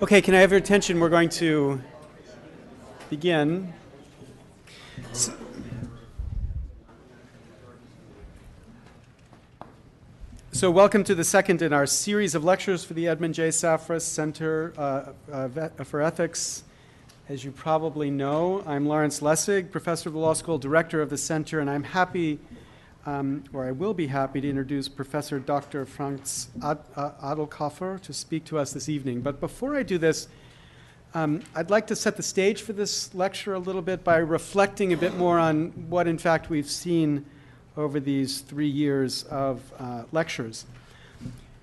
Okay, can I have your attention? We're going to begin. So welcome to the second in our series of lectures for the Edmund J. Safra Center for Ethics. As you probably know, I'm Lawrence Lessig, professor of the law school, director of the center, and I'm happy, or I will be happy, to introduce Professor Dr. Franz Adlkofer to speak to us this evening. But before I do this, I'd like to set the stage for this lecture a little bit by reflecting a bit more on what, in fact, we've seen over these 3 years of lectures.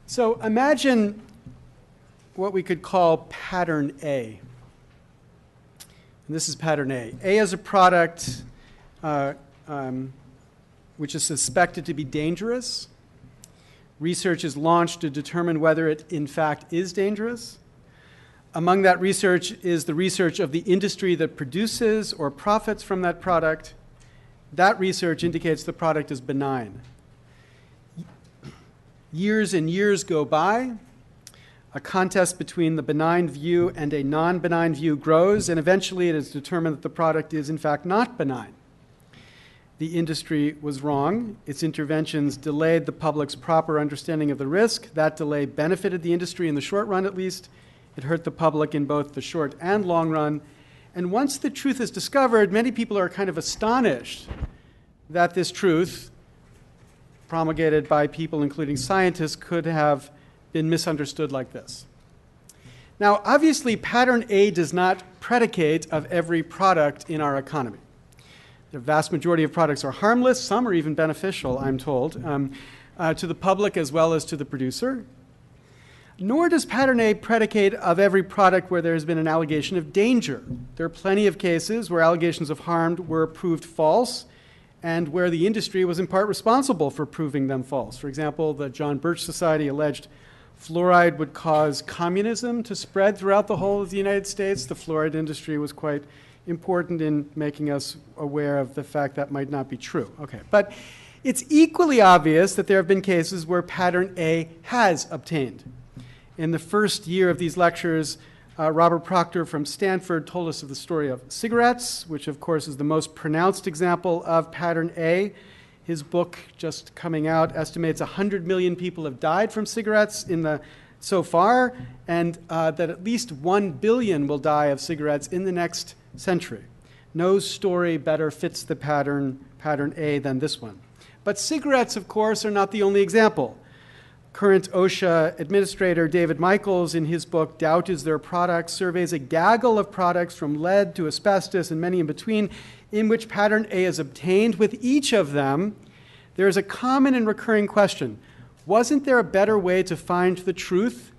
So imagine what we could call pattern A. And this is pattern A. A is a product which is suspected to be dangerous. Research is launched to determine whether it, in fact, is dangerous. Among that research is the research of the industry that produces or profits from that product. That research indicates the product is benign. Years and years go by. A contest between the benign view and a non-benign view grows, and eventually it is determined that the product is, in fact, not benign. The industry was wrong. Its interventions delayed the public's proper understanding of the risk. That delay benefited the industry in the short run, at least. It hurt the public in both the short and long run. And once the truth is discovered, many people are kind of astonished that this truth, promulgated by people including scientists, could have been misunderstood like this. Now, obviously, pattern A does not predicate of every product in our economy. The vast majority of products are harmless. Some are even beneficial, I'm told, to the public as well as to the producer. Nor does pattern A predicate of every product where there has been an allegation of danger. There are plenty of cases where allegations of harm were proved false and where the industry was in part responsible for proving them false. For example, the John Birch Society alleged fluoride would cause communism to spread throughout the whole of the United States. The fluoride industry was quite important in making us aware of the fact that might not be true. Okay, but it's equally obvious that there have been cases where pattern A has obtained. In the first year of these lectures, Robert Proctor from Stanford told us of the story of cigarettes, which of course is the most pronounced example of pattern A. His book, just coming out, estimates 100 million people have died from cigarettes so far, and that at least 1 billion will die of cigarettes in the next century. No story better fits the pattern A than this one. But cigarettes, of course, are not the only example. Current OSHA administrator David Michaels, in his book, Doubt is Their Product, surveys a gaggle of products from lead to asbestos and many in between, in which pattern A is obtained. With each of them, there is a common and recurring question. Wasn't there a better way to find the truth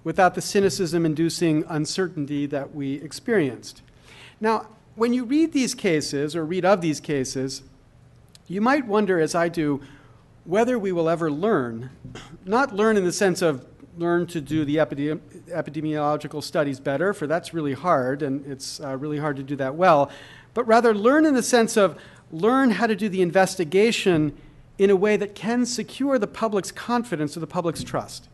without the cynicism-inducing uncertainty that we experienced? Now, when you read these cases, or read of these cases, you might wonder, as I do, whether we will ever learn, not learn in the sense of learn to do the epidemiological studies better, for that's really hard, and it's really hard to do that well, but rather learn in the sense of learn how to do the investigation in a way that can secure the public's confidence or the public's trust.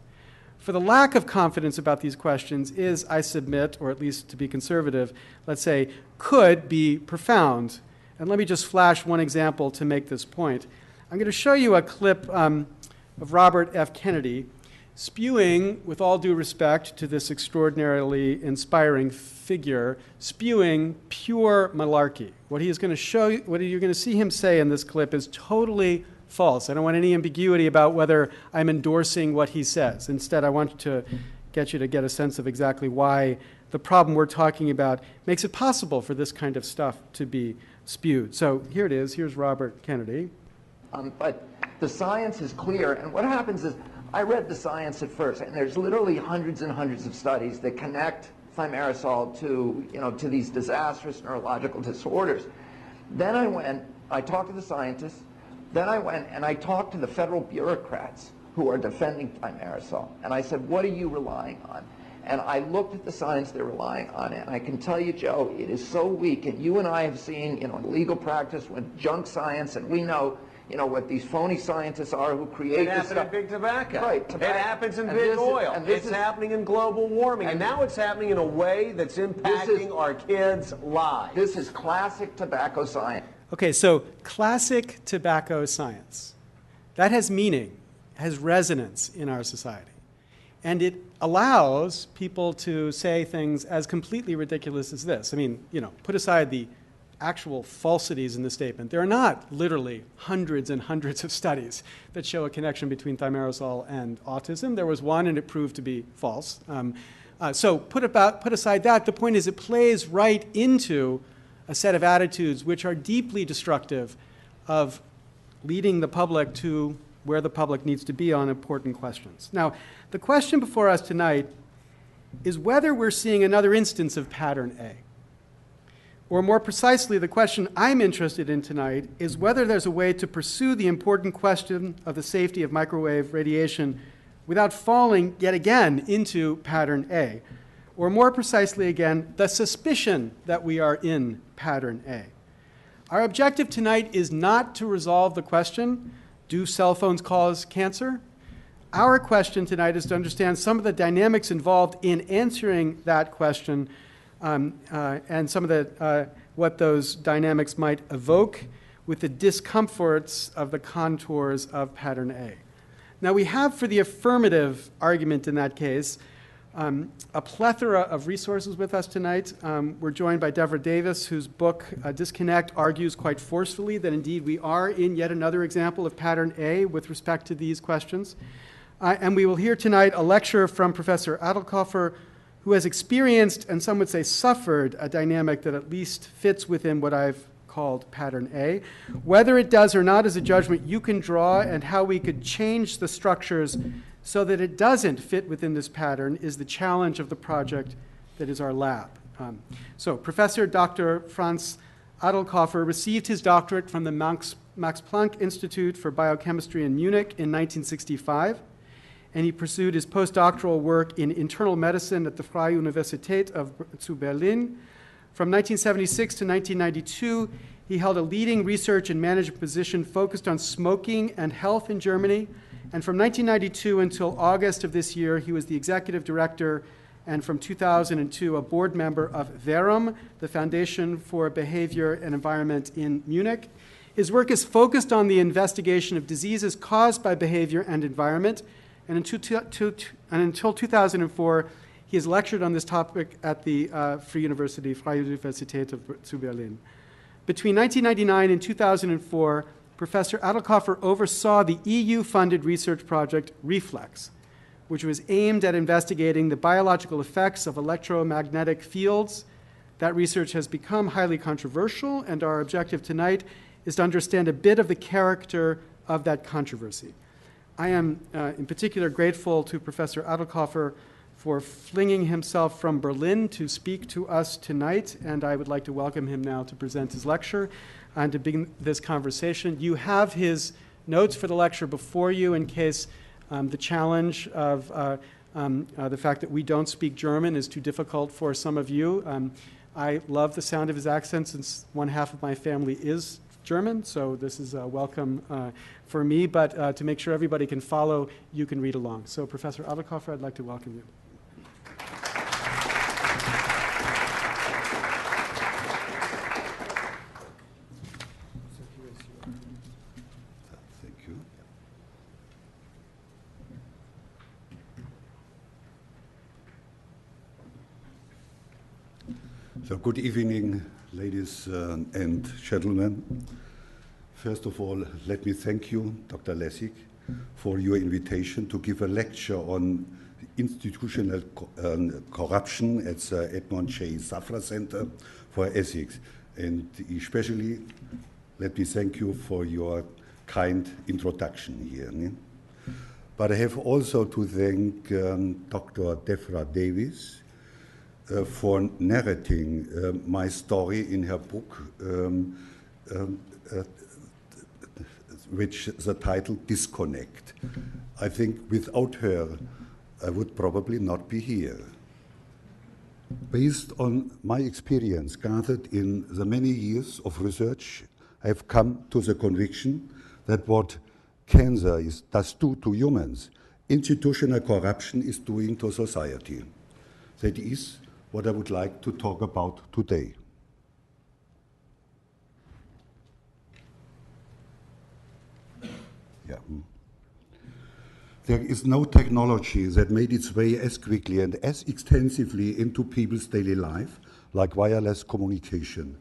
For the lack of confidence about these questions is, I submit, or at least to be conservative, let's say, could be profound. And let me just flash one example to make this point. I'm going to show you a clip of Robert F. Kennedy spewing, with all due respect to this extraordinarily inspiring figure, spewing pure malarkey. What he is going to show you, what you're going to see him say in this clip is totally false. I don't want any ambiguity about whether I'm endorsing what he says. Instead, I want to get you to get a sense of exactly why the problem we're talking about makes it possible for this kind of stuff to be spewed. So here it is. Here's Robert Kennedy. But the science is clear, and what happens is, I read the science at first, and there's literally hundreds and hundreds of studies that connect thimerosal to these disastrous neurological disorders. Then I talked to the scientists, then I went and I talked to the federal bureaucrats who are defending thimerosal, and I said, what are you relying on? And I looked at the science they're relying on, and I can tell you, Joe, it is so weak, and you and I have seen, in legal practice with junk science, and we know, you know, what these phony scientists are who create It this happened stuff. in big tobacco. Right, It tobacco. happens in And big this is- oil. and this It's is- happening in global warming. And now it's happening in a way that's impacting our kids' lives. This is classic tobacco science. Okay, so classic tobacco science. That has meaning, has resonance in our society. And it allows people to say things as completely ridiculous as this. I mean, you know, put aside the actual falsities in the statement. There are not literally hundreds and hundreds of studies that show a connection between thimerosal and autism. There was one and it proved to be false. So put aside that. The point is it plays right into a set of attitudes which are deeply destructive of leading the public to where the public needs to be on important questions. Now, the question before us tonight is whether we're seeing another instance of pattern A. Or more precisely, the question I'm interested in tonight is whether there's a way to pursue the important question of the safety of microwave radiation without falling yet again into pattern A. Or more precisely again, the suspicion that we are in pattern A. Our objective tonight is not to resolve the question, do cell phones cause cancer? Our question tonight is to understand some of the dynamics involved in answering that question and some of the, what those dynamics might evoke with the discomforts of the contours of pattern A. Now we have for the affirmative argument in that case a plethora of resources with us tonight. We're joined by Deborah Davis, whose book, Disconnect, argues quite forcefully that indeed we are in yet another example of pattern A with respect to these questions. And we will hear tonight a lecture from Professor Adlkofer, who has experienced, and some would say suffered, a dynamic that at least fits within what I've called pattern A. Whether it does or not is a judgment you can draw, and how we could change the structures so that it doesn't fit within this pattern is the challenge of the project that is our lab. So Professor Dr. Franz Adlkofer received his doctorate from the Max Planck Institute for Biochemistry in Munich in 1965, and he pursued his postdoctoral work in internal medicine at the Freie Universität zu Berlin. From 1976 to 1992, he held a leading research and management position focused on smoking and health in Germany. And from 1992 until August of this year, he was the executive director and from 2002 a board member of VERUM, the Foundation for Behaviour and Environment in Munich. His work is focused on the investigation of diseases caused by behavior and environment. And until 2004, he has lectured on this topic at the Freie Universität zu Berlin. Between 1999 and 2004, Professor Adlkofer oversaw the EU-funded research project Reflex, which was aimed at investigating the biological effects of electromagnetic fields. That research has become highly controversial, and our objective tonight is to understand a bit of the character of that controversy. I am in particular grateful to Professor Adlkofer for flinging himself from Berlin to speak to us tonight, and I would like to welcome him now to present his lecture and to begin this conversation. You have his notes for the lecture before you in case the challenge of the fact that we don't speak German is too difficult for some of you. I love the sound of his accent since one half of my family is German, so this is welcome for me, but to make sure everybody can follow, you can read along. So Professor Adlkofer, I'd like to welcome you. Thank you. So good evening, ladies and gentlemen. First of all, let me thank you, Dr. Lessig, for your invitation to give a lecture on institutional corruption at the Edmond J. Safra Center for Ethics. And especially, let me thank you for your kind introduction here. But I have also to thank Dr. Deborah Davis for narrating my story in her book, which the title Disconnect. I think without her, I would probably not be here. Based on my experience gathered in the many years of research, I have come to the conviction that what cancer does do to humans, institutional corruption is doing to society. That is what I would like to talk about today. Yeah. There is no technology that made its way as quickly and as extensively into people's daily life like wireless communication.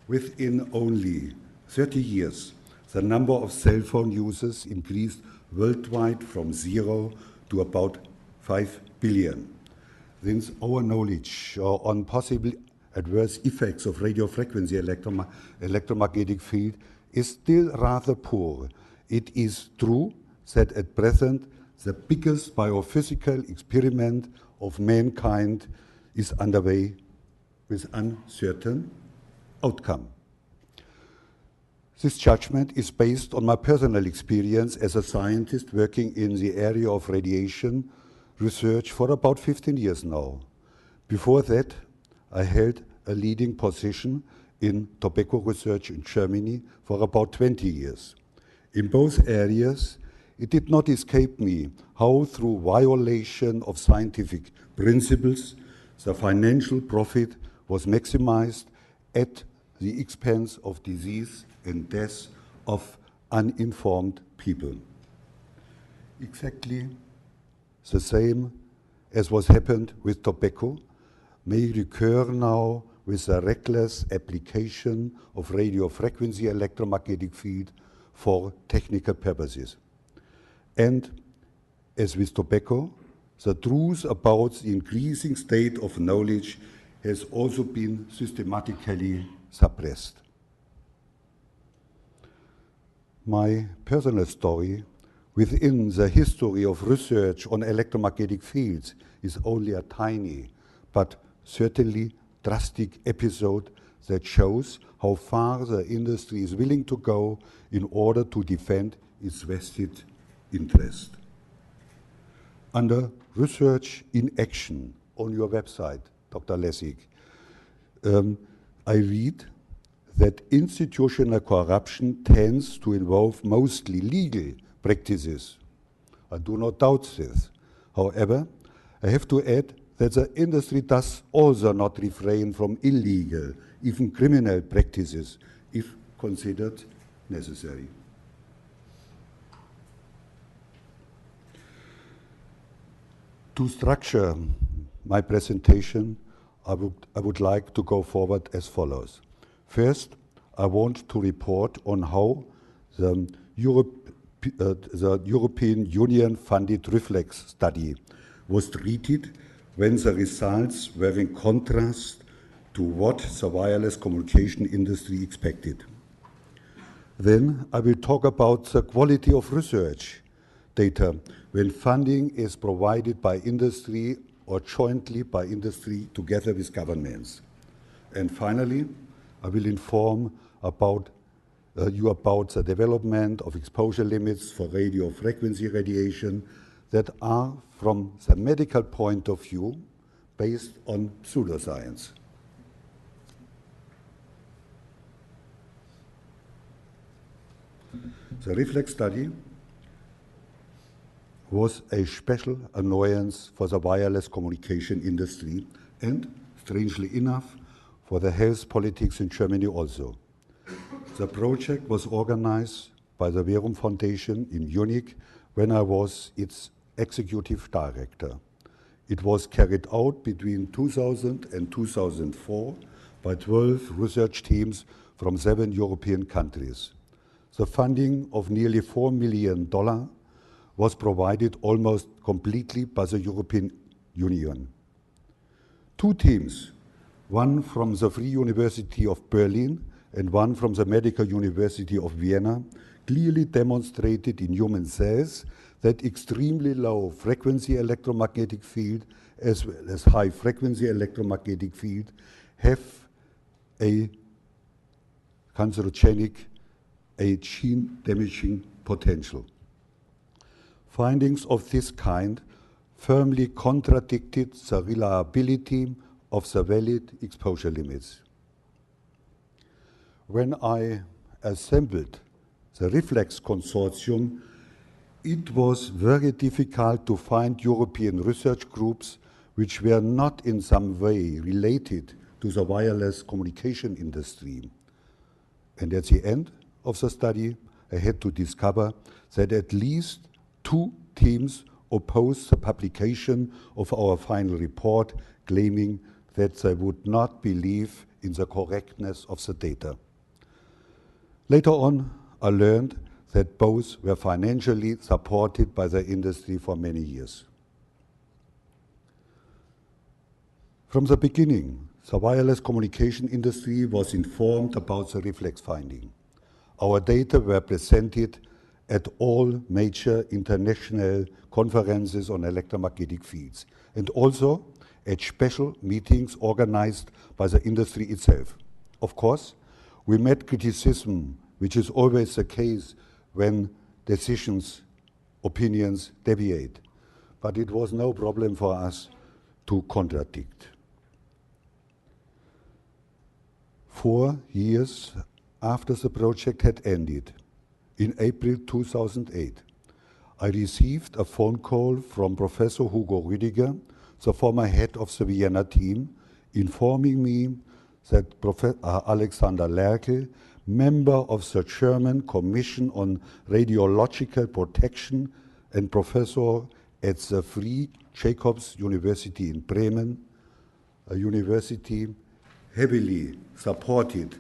Within only 30 years, the number of cell phone users increased worldwide from 0 to about 5 billion. Since our knowledge on possible adverse effects of radio frequency electromagnetic field is still rather poor, it is true that at present the biggest biophysical experiment of mankind is underway with uncertain outcome. This judgment is based on my personal experience as a scientist working in the area of radiation research for about 15 years now. Before that, I held a leading position in tobacco research in Germany for about 20 years. In both areas, it did not escape me how, through violation of scientific principles, the financial profit was maximized at the expense of disease and death of uninformed people. Exactly the same as was happened with tobacco may recur now with the reckless application of radio frequency electromagnetic field for technical purposes. And as with tobacco, the truth about the increasing state of knowledge has also been systematically suppressed. My personal story within the history of research on electromagnetic fields is only a tiny, but certainly drastic episode that shows how far the industry is willing to go in order to defend its vested interest. Under Research in Action on your website, Dr. Lessig, I read that institutional corruption tends to involve mostly legal practices. I do not doubt this. However, I have to add that the industry does also not refrain from illegal, even criminal practices, if considered necessary. To structure my presentation, I would like to go forward as follows. First, I want to report on how the European Union-funded Reflex study was treated when the results were in contrast to what the wireless communication industry expected. Then I will talk about the quality of research data when funding is provided by industry or jointly by industry together with governments. And finally, I will inform you about the development of exposure limits for radio frequency radiation that are, from the medical point of view, based on pseudoscience. The Reflex study was a special annoyance for the wireless communication industry and, strangely enough, for the health politics in Germany also. The project was organized by the VERUM Foundation in Munich when I was its executive director. It was carried out between 2000 and 2004 by 12 research teams from 7 European countries. The funding of nearly $4 million was provided almost completely by the European Union. 2 teams, one from the Free University of Berlin and one from the Medical University of Vienna, clearly demonstrated in human cells that extremely low frequency electromagnetic field as well as high frequency electromagnetic field have a cancerogenic, a gene damaging potential. Findings of this kind firmly contradicted the reliability of the valid exposure limits. When I assembled the Reflex consortium, it was very difficult to find European research groups which were not in some way related to the wireless communication industry. And at the end of the study, I had to discover that at least 2 teams opposed the publication of our final report, claiming that they would not believe in the correctness of the data. Later on, I learned that both were financially supported by the industry for many years. From the beginning, the wireless communication industry was informed about the Reflex finding. Our data were presented at all major international conferences on electromagnetic fields, and also at special meetings organized by the industry itself. Of course, we met criticism, which is always the case when decisions, opinions deviate. But it was no problem for us to contradict. 4 years after the project had ended, in April 2008, I received a phone call from Professor Hugo Rüdiger, the former head of the Vienna team, informing me that Professor Alexander Lerkel, member of the German Commission on Radiological Protection and professor at the Free Jacobs University in Bremen, a university heavily supported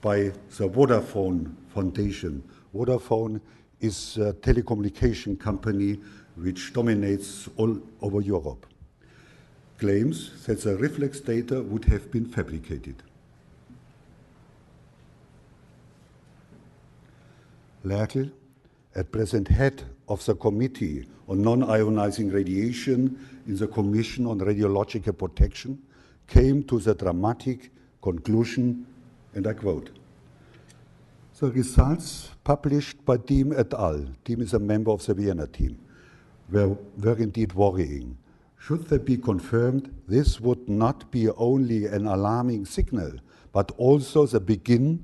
by the Vodafone Foundation. Vodafone is a telecommunication company which dominates all over Europe, claims that the Reflex data would have been fabricated. Lerkel, at present head of the Committee on Non-Ionizing Radiation in the Commission on Radiological Protection, came to the dramatic conclusion, and I quote, "The results published by Diem et al., Diem is a member of the Vienna team, were indeed worrying. Should they be confirmed, this would not be only an alarming signal, but also the begin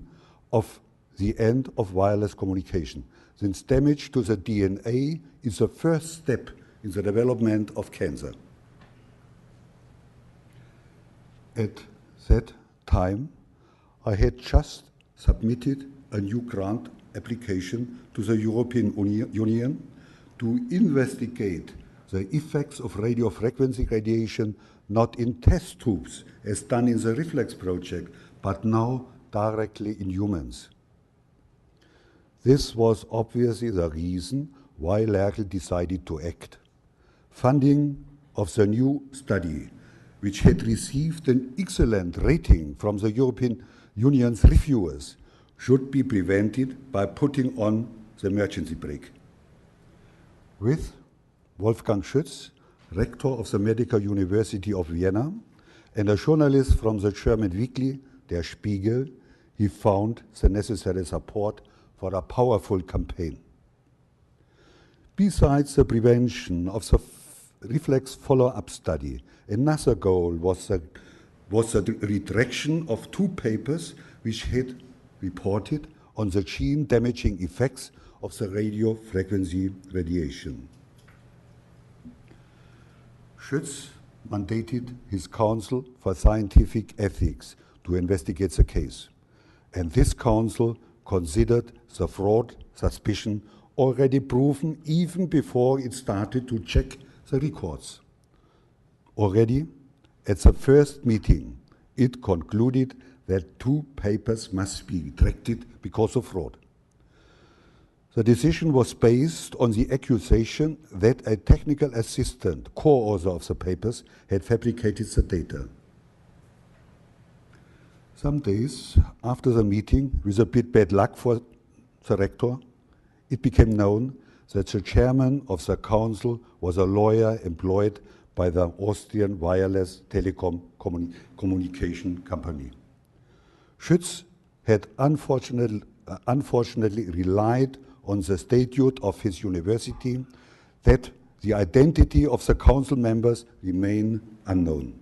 of the end of wireless communication, since damage to the DNA is the first step in the development of cancer." At that time, I had just submitted a new grant application to the European Union to investigate the effects of radio frequency radiation, not in test tubes, as done in the Reflex project, but now directly in humans. This was obviously the reason why Lerkel decided to act. Funding of the new study, which had received an excellent rating from the European Union's reviewers, should be prevented by putting on the emergency brake. With Wolfgang Schütz, rector of the Medical University of Vienna, and a journalist from the German weekly Der Spiegel, he found the necessary support for a powerful campaign. Besides the prevention of the Reflex follow-up study, another goal was the retraction of 2 papers which had reported on the gene-damaging effects of the radio frequency radiation. Schütz mandated his Council for Scientific Ethics to investigate the case, and this council considered the fraud suspicion already proven even before it started to check the records. Already at the first meeting, it concluded that 2 papers must be retracted because of fraud. The decision was based on the accusation that a technical assistant, co-author of the papers, had fabricated the data. Some days after the meeting, with a bit bad luck for the rector, it became known that the chairman of the council was a lawyer employed by the Austrian wireless telecom communication company. Schütz had unfortunately relied on the statute of his university that the identity of the council members remain unknown.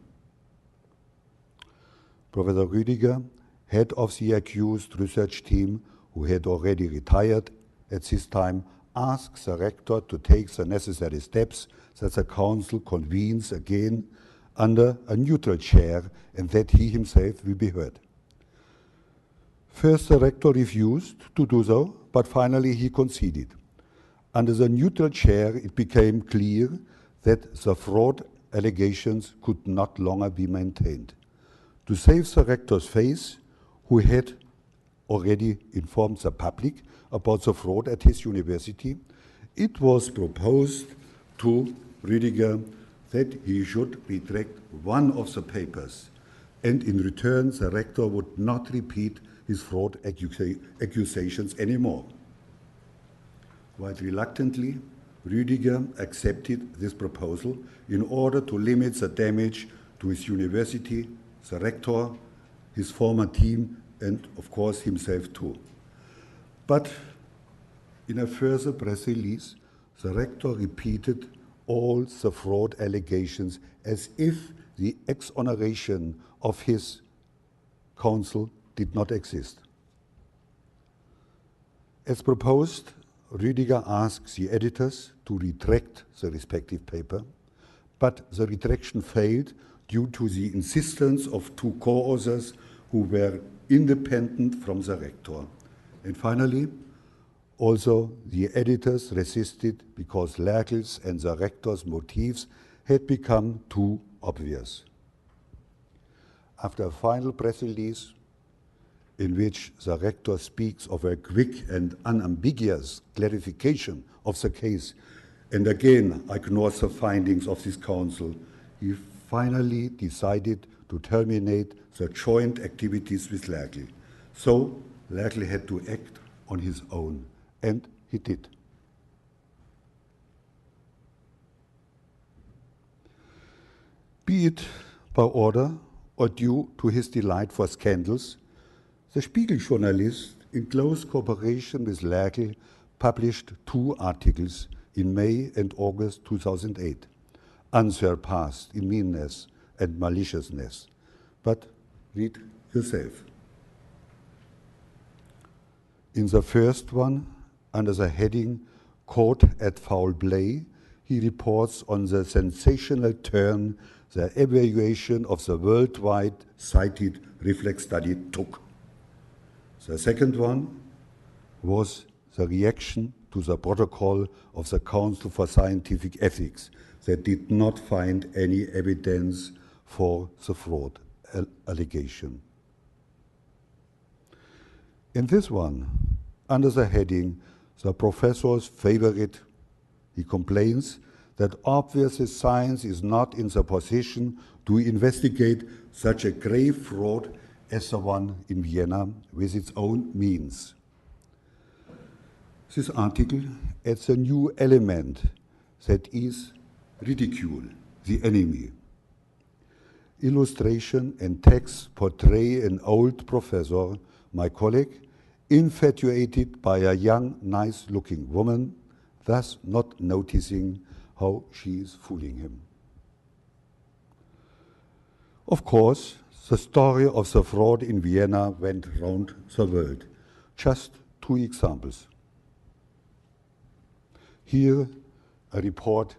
Professor Rüdiger, head of the accused research team, who had already retired, at this time asks the rector to take the necessary steps that the council convenes again under a neutral chair and that he himself will be heard. First, the rector refused to do so, but finally he conceded. Under the neutral chair, it became clear that the fraud allegations could not longer be maintained. To save the rector's face, who had already informed the public about the fraud at his university, it was proposed to Rüdiger that he should retract one of the papers, and in return the rector would not repeat his fraud accusations anymore. Quite reluctantly, Rüdiger accepted this proposal in order to limit the damage to his university, the rector, his former team, and of course himself too. But in a further press release, the rector repeated all the fraud allegations as if the exoneration of his counsel did not exist. As proposed, Rüdiger asks the editors to retract the respective paper, but the retraction failed due to the insistence of two co-authors who were independent from the rector. And finally, also the editors resisted because Lerchel's and the rector's motives had become too obvious. After a final press release, in which the rector speaks of a quick and unambiguous clarification of the case, and again ignores the findings of this council, he finally decided to terminate the joint activities with Lerchel. So Lerchel had to act on his own, and he did. Be it by order or due to his delight for scandals, the Spiegel journalist, in close cooperation with Lerchel, published two articles in May and August 2008, unsurpassed in meanness and maliciousness. But read yourself. In the first one, under the heading Caught at Foul Play, he reports on the sensational turn the evaluation of the worldwide cited Reflex study took. The second one was the reaction to the protocol of the Council for Scientific Ethics that did not find any evidence for the fraud allegation. In this one, under the heading, the professor's favorite, he complains that obviously science is not in the position to investigate such a grave fraud as the one in Vienna with its own means. This article adds a new element that is ridicule, the enemy. Illustration and text portray an old professor, my colleague, infatuated by a young, nice-looking woman, thus not noticing how she is fooling him. Of course, the story of the fraud in Vienna went round the world. Just two examples. Here, a report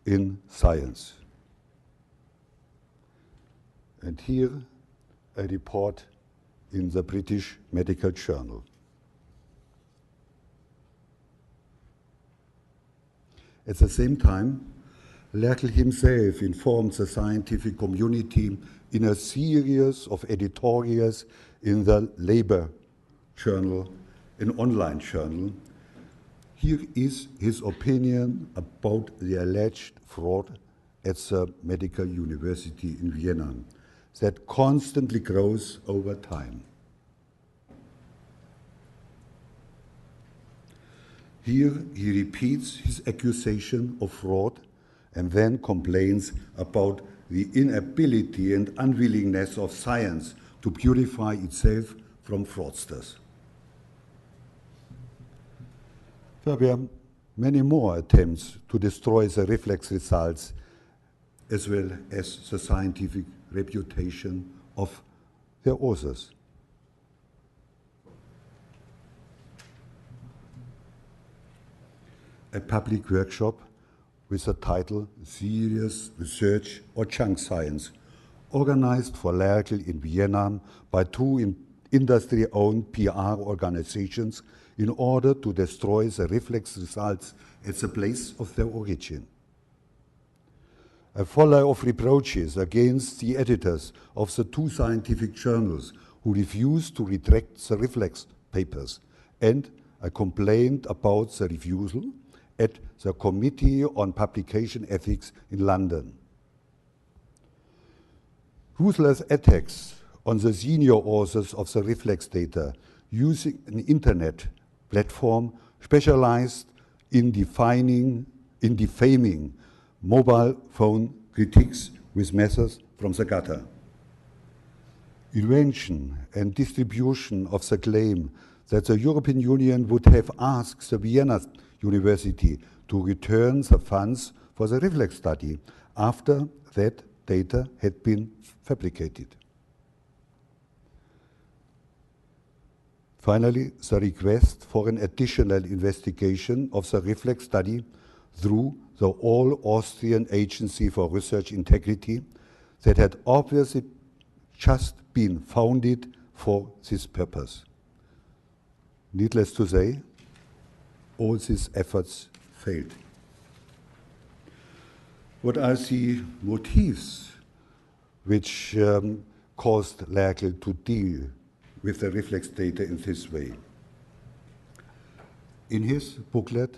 in Science. And here, a report in the British Medical Journal. At the same time, Lerchel himself informed the scientific community in a series of editorials in the Labor Journal, an online journal. Here is his opinion about the alleged fraud at the Medical University in Vienna that constantly grows over time. Here he repeats his accusation of fraud and then complains about the inability and unwillingness of science to purify itself from fraudsters. There were many more attempts to destroy the Reflex results as well as the scientific reputation of their authors. a public workshop with the title Serious Research or Junk Science, organized for Lerkel in Vienna by two industry-owned PR organizations in order to destroy the reflex results at the place of their origin. A volley of reproaches against the editors of the two scientific journals who refused to retract the reflex papers, and a complaint about the refusal at the Committee on Publication Ethics in London. Ruthless attacks on the senior authors of the reflex data using an internet platform specialized in defaming mobile phone critiques with methods from the gutter. Invention and distribution of the claim that the European Union would have asked the Vienna University to return the funds for the reflex study after that data had been fabricated. Finally, the request for an additional investigation of the reflex study through the All-Austrian Agency for Research Integrity that had obviously just been founded for this purpose. Needless to say, all these efforts failed. What are the motives which caused Lerkel to deal with the reflex data in this way? In his booklet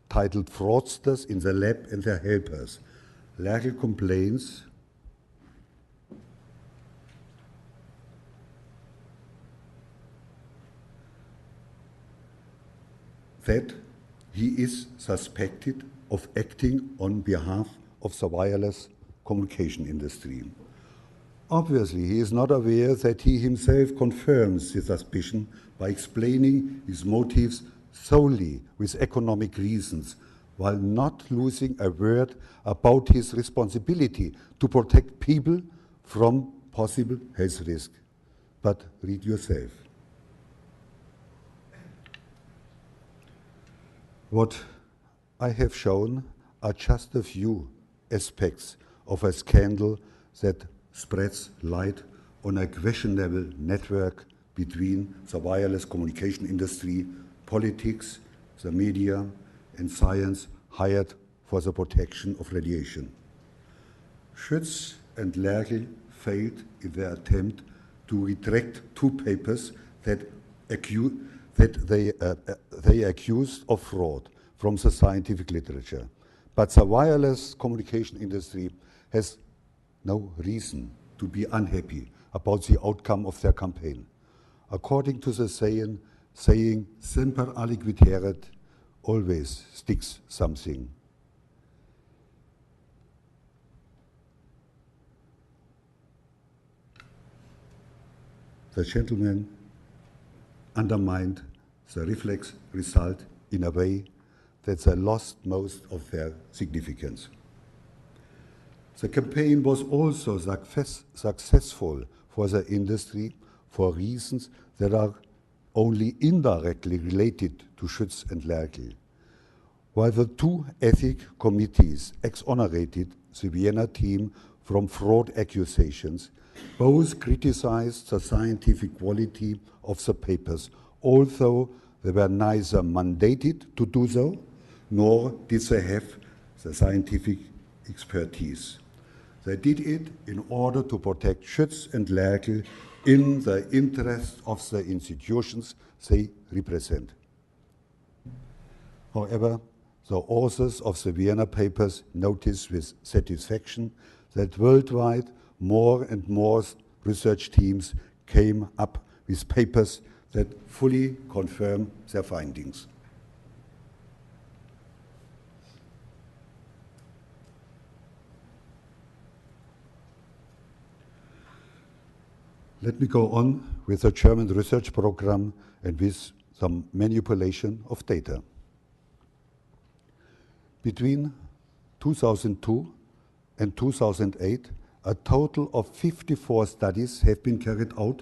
titled Fraudsters in the Lab and Their Helpers, Lerkel complains that he is suspected of acting on behalf of the wireless communication industry. Obviously, he is not aware that he himself confirms the suspicion by explaining his motives solely with economic reasons, while not losing a word about his responsibility to protect people from possible health risk. But read yourself. What I have shown are just a few aspects of a scandal that spreads light on a questionable network between the wireless communication industry, politics, the media, and science hired for the protection of radiation. Schütz and Lerkel failed in their attempt to retract two papers that they accused of fraud from the scientific literature. But the wireless communication industry has no reason to be unhappy about the outcome of their campaign. According to the saying semper aliquid, always sticks something. The gentleman undermined the reflex result in a way that they lost most of their significance. The campaign was also successful for the industry for reasons that are only indirectly related to Schütz and Lerkel. While the two ethic committees exonerated the Vienna team from fraud accusations, both criticized the scientific quality of the papers, although they were neither mandated to do so, nor did they have the scientific expertise. They did it in order to protect Schütz and Lerkel in the interest of the institutions they represent. However, the authors of the Vienna papers notice with satisfaction that worldwide more and more research teams came up with papers that fully confirm their findings. Let me go on with the German research program and with some manipulation of data. Between 2002 and 2008, a total of 54 studies have been carried out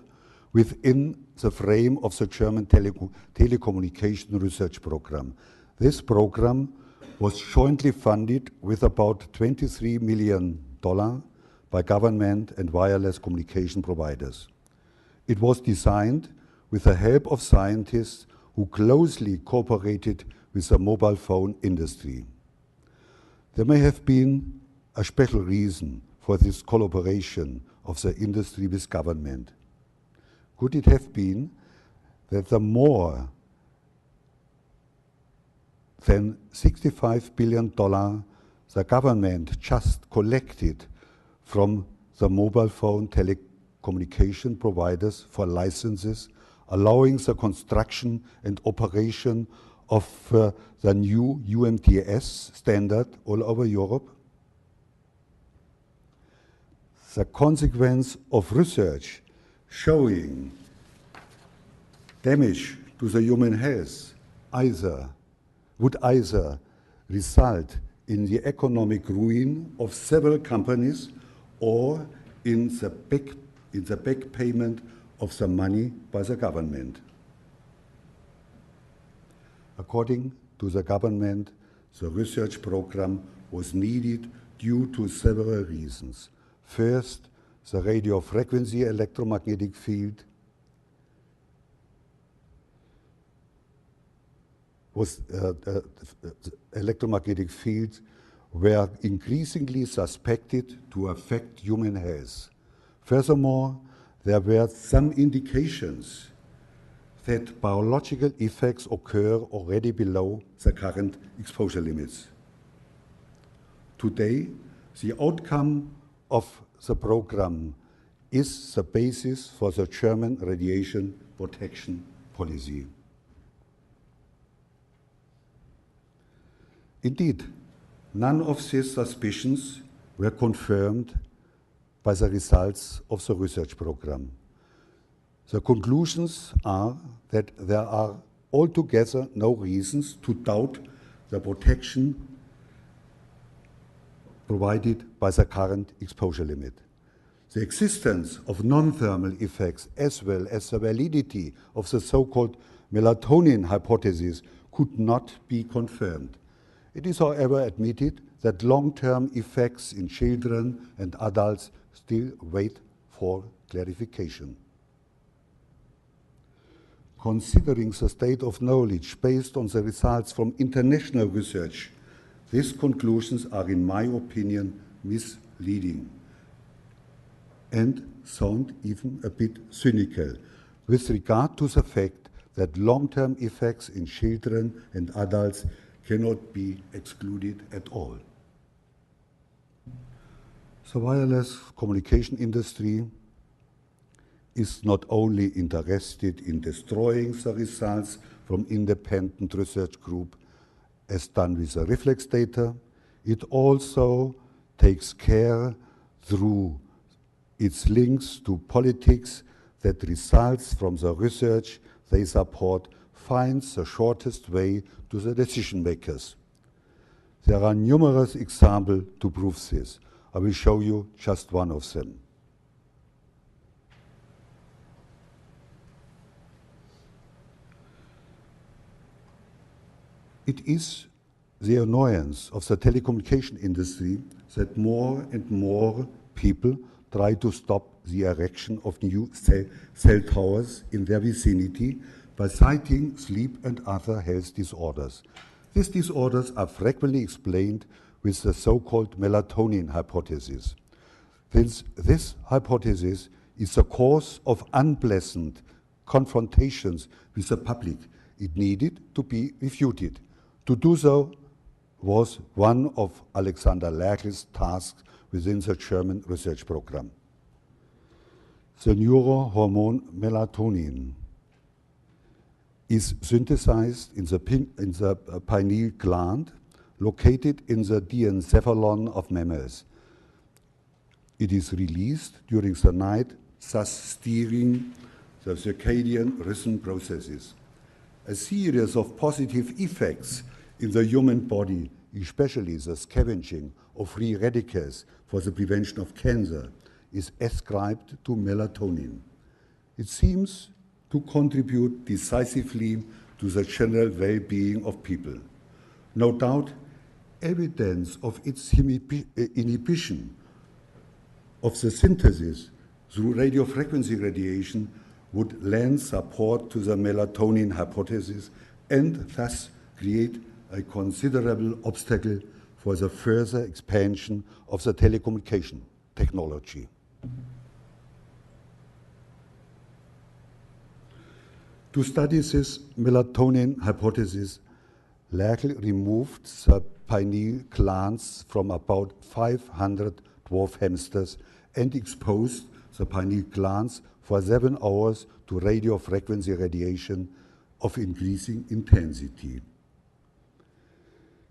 within the frame of the German telecommunication research program. This program was jointly funded with about $23 million by government and wireless communication providers. It was designed with the help of scientists who closely cooperated with the mobile phone industry. There may have been a special reason for this collaboration of the industry with government. Could it have been that the more than $65 billion the government just collected from the mobile phone telecommunication providers for licenses, allowing the construction and operation of the new UMTS standard all over Europe? The consequence of research showing damage to the human health would either result in the economic ruin of several companies or in the back payment of the money by the government. According to the government, the research program was needed due to several reasons. First, the radio frequency electromagnetic field electromagnetic fields were increasingly suspected to affect human health. Furthermore, there were some indications that biological effects occur already below the current exposure limits. Today, the outcome of the program is the basis for the German radiation protection policy. Indeed, none of these suspicions were confirmed by the results of the research program. The conclusions are that there are altogether no reasons to doubt the protection provided by the current exposure limit. The existence of non-thermal effects as well as the validity of the so-called Melatonin Hypothesis could not be confirmed. It is, however, admitted that long-term effects in children and adults still wait for clarification. Considering the state of knowledge based on the results from international research, these conclusions are, in my opinion, misleading and sound even a bit cynical with regard to the fact that long-term effects in children and adults cannot be excluded at all. The wireless communication industry is not only interested in destroying the results from independent research group as done with the Reflex data, it also takes care through its links to politics that results from the research they support finds the shortest way to the decision makers. There are numerous examples to prove this. I will show you just one of them. It is the annoyance of the telecommunication industry that more and more people try to stop the erection of new cell towers in their vicinity by citing sleep and other health disorders. These disorders are frequently explained with the so-called Melatonin Hypothesis. Since this hypothesis is the cause of unpleasant confrontations with the public, it needed to be refuted. To do so was one of Alexander Lerchel's tasks within the German research program. The neurohormone melatonin is synthesized in the pineal gland located in the diencephalon of mammals. It is released during the night, thus steering the circadian rhythm processes. A series of positive effects in the human body, especially the scavenging of free radicals for the prevention of cancer, is ascribed to melatonin. It seems to contribute decisively to the general well-being of people. No doubt, evidence of its inhibition of the synthesis through radiofrequency radiation would lend support to the melatonin hypothesis and thus create a considerable obstacle for the further expansion of the telecommunication technology. To study this melatonin hypothesis, Lerkel removed the pineal glands from about 500 dwarf hamsters and exposed the pineal glands for 7 hours to radiofrequency radiation of increasing intensity.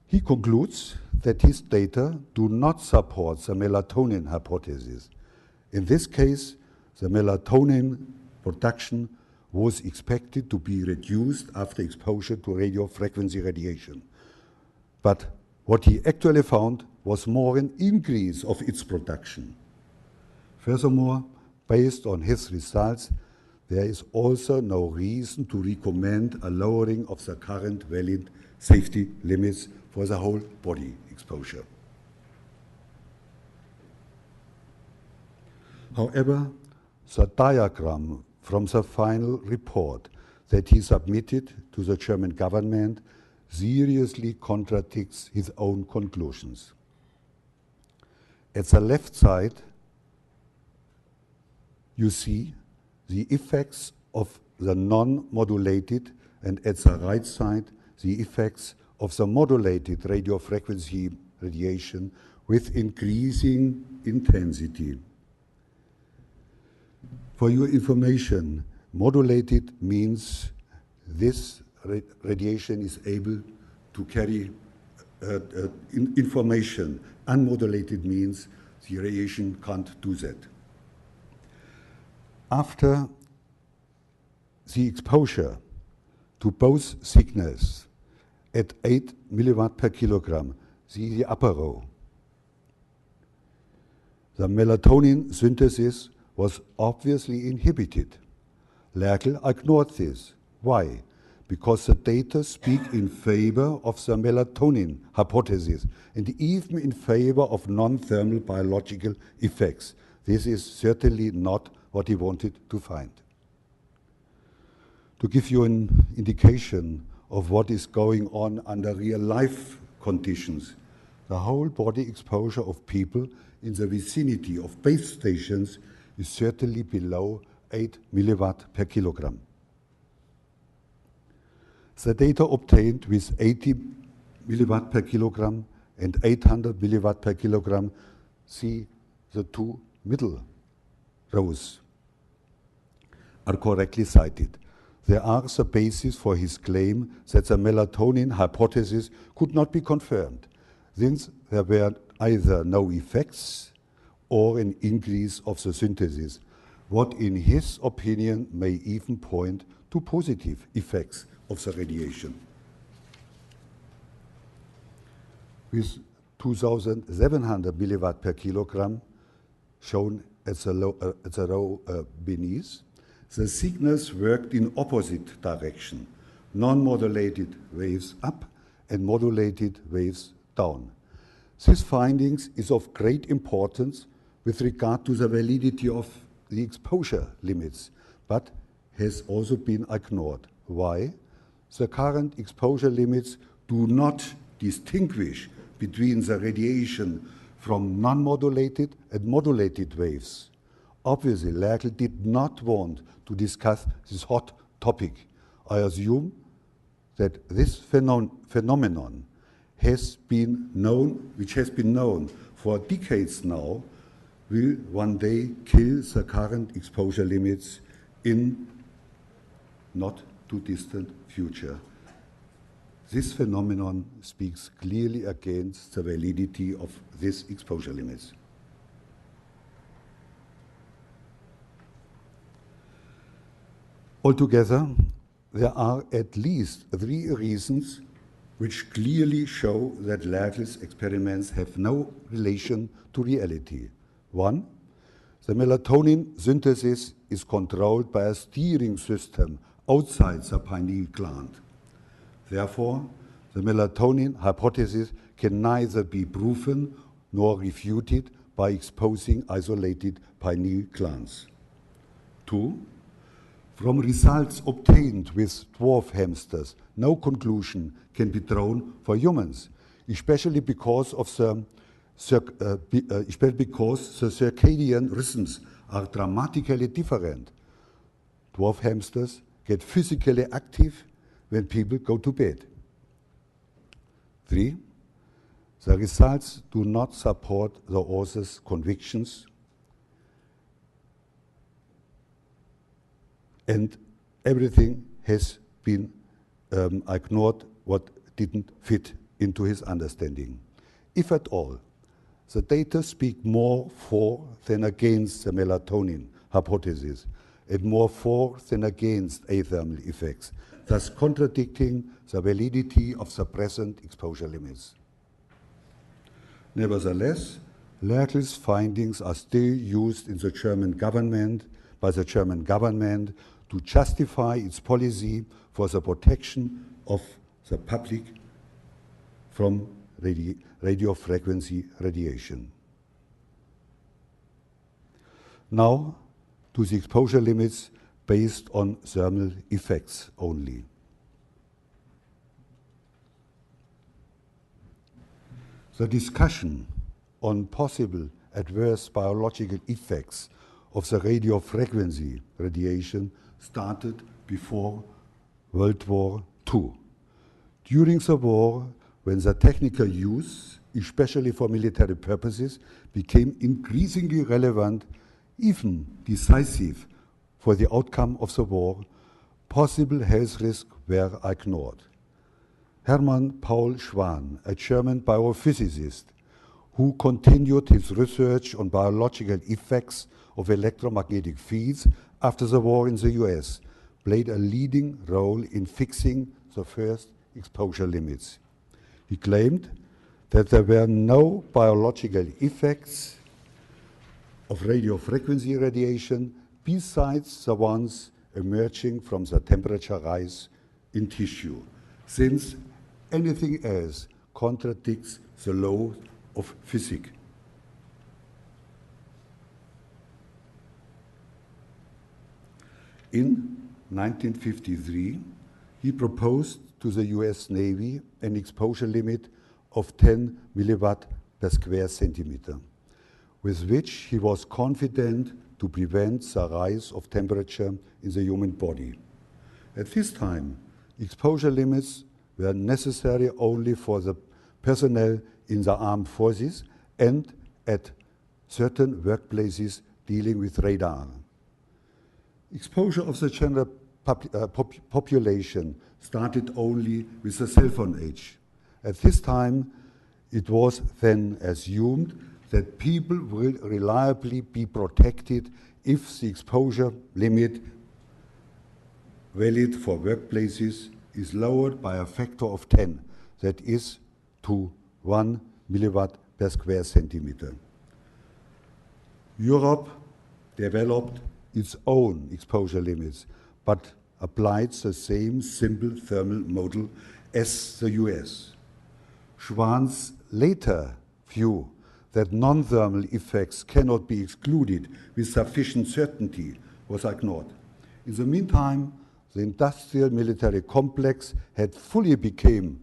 He concludes that his data do not support the melatonin hypothesis. In this case, the melatonin production was expected to be reduced after exposure to radiofrequency radiation. But what he actually found was more an increase of its production. Furthermore, based on his results, there is also no reason to recommend a lowering of the current valid safety limits for the whole body exposure. However, the diagram from the final report that he submitted to the German government seriously contradicts his own conclusions. At the left side, you see the effects of the non-modulated, and at the right side, the effects of the modulated radiofrequency radiation with increasing intensity. For your information, modulated means this radiation is able to carry information. Unmodulated means the radiation can't do that. After the exposure to both signals at 8 milliwatt per kilogram, see the upper row, the melatonin synthesis was obviously inhibited. Lerkel ignored this. Why? Because the data speak in favor of the melatonin hypothesis and even in favor of non-thermal biological effects. This is certainly not what he wanted to find. To give you an indication of what is going on under real life conditions, the whole body exposure of people in the vicinity of base stations is certainly below 8 milliwatt per kilogram. The data obtained with 80 milliwatt per kilogram and 800 milliwatt per kilogram, see the two middle rows, are correctly cited. There are the basis for his claim that the melatonin hypothesis could not be confirmed, since there were either no effects or an increase of the synthesis, what in his opinion may even point to positive effects of the radiation. With 2,700 milliwatt per kilogram, shown at the row beneath, the signals worked in opposite direction, non-modulated waves up and modulated waves down. This findings is of great importance with regard to the validity of the exposure limits, but has also been ignored. Why? The current exposure limits do not distinguish between the radiation from non-modulated and modulated waves. Obviously, Lerkel did not want to discuss this hot topic. I assume that this phenomenon has been known, which has been known for decades now, will one day kill the current exposure limits in not too distant future. This phenomenon speaks clearly against the validity of these exposure limits. Altogether, there are at least 3 reasons which clearly show that Lerkel's experiments have no relation to reality. 1, the melatonin synthesis is controlled by a steering system outside the pineal gland. Therefore, the melatonin hypothesis can neither be proven nor refuted by exposing isolated pineal glands. 2. From results obtained with dwarf hamsters, no conclusion can be drawn for humans, especially because the circadian rhythms are dramatically different. Dwarf hamsters get physically active when people go to bed. 3. The results do not support the author's convictions, and everything has been ignored what didn't fit into his understanding. If at all, the data speak more for than against the melatonin hypothesis, and more for than against athermal effects, thus contradicting the validity of the present exposure limits. Nevertheless, Lerchel's findings are still used in the German government, by the German government, to justify its policy for the protection of the public from radio frequency radiation. Now to the exposure limits based on thermal effects only. The discussion on possible adverse biological effects of the radio frequency radiation started before World War II. During the war, when the technical use, especially for military purposes, became increasingly relevant, even decisive for the outcome of the war, possible health risks were ignored. Hermann Paul Schwann, a German biophysicist who continued his research on biological effects of electromagnetic fields after the war in the US, played a leading role in fixing the first exposure limits. He claimed that there were no biological effects of radio frequency radiation besides the ones emerging from the temperature rise in tissue, since anything else contradicts the law of physics. In 1953, he proposed to the US Navy an exposure limit of 10 milliwatt per square centimeter, with which he was confident to prevent the rise of temperature in the human body. At this time, exposure limits were necessary only for the personnel in the armed forces and at certain workplaces dealing with radar. Exposure of the general population started only with the cell phone age. At this time, it was then assumed that people will reliably be protected if the exposure limit valid for workplaces is lowered by a factor of 10, that is to 1 milliwatt per square centimeter. Europe developed its own exposure limits, but applied the same simple thermal model as the US. Schwann's later view that non-thermal effects cannot be excluded with sufficient certainty was ignored. In the meantime, the industrial military complex had fully become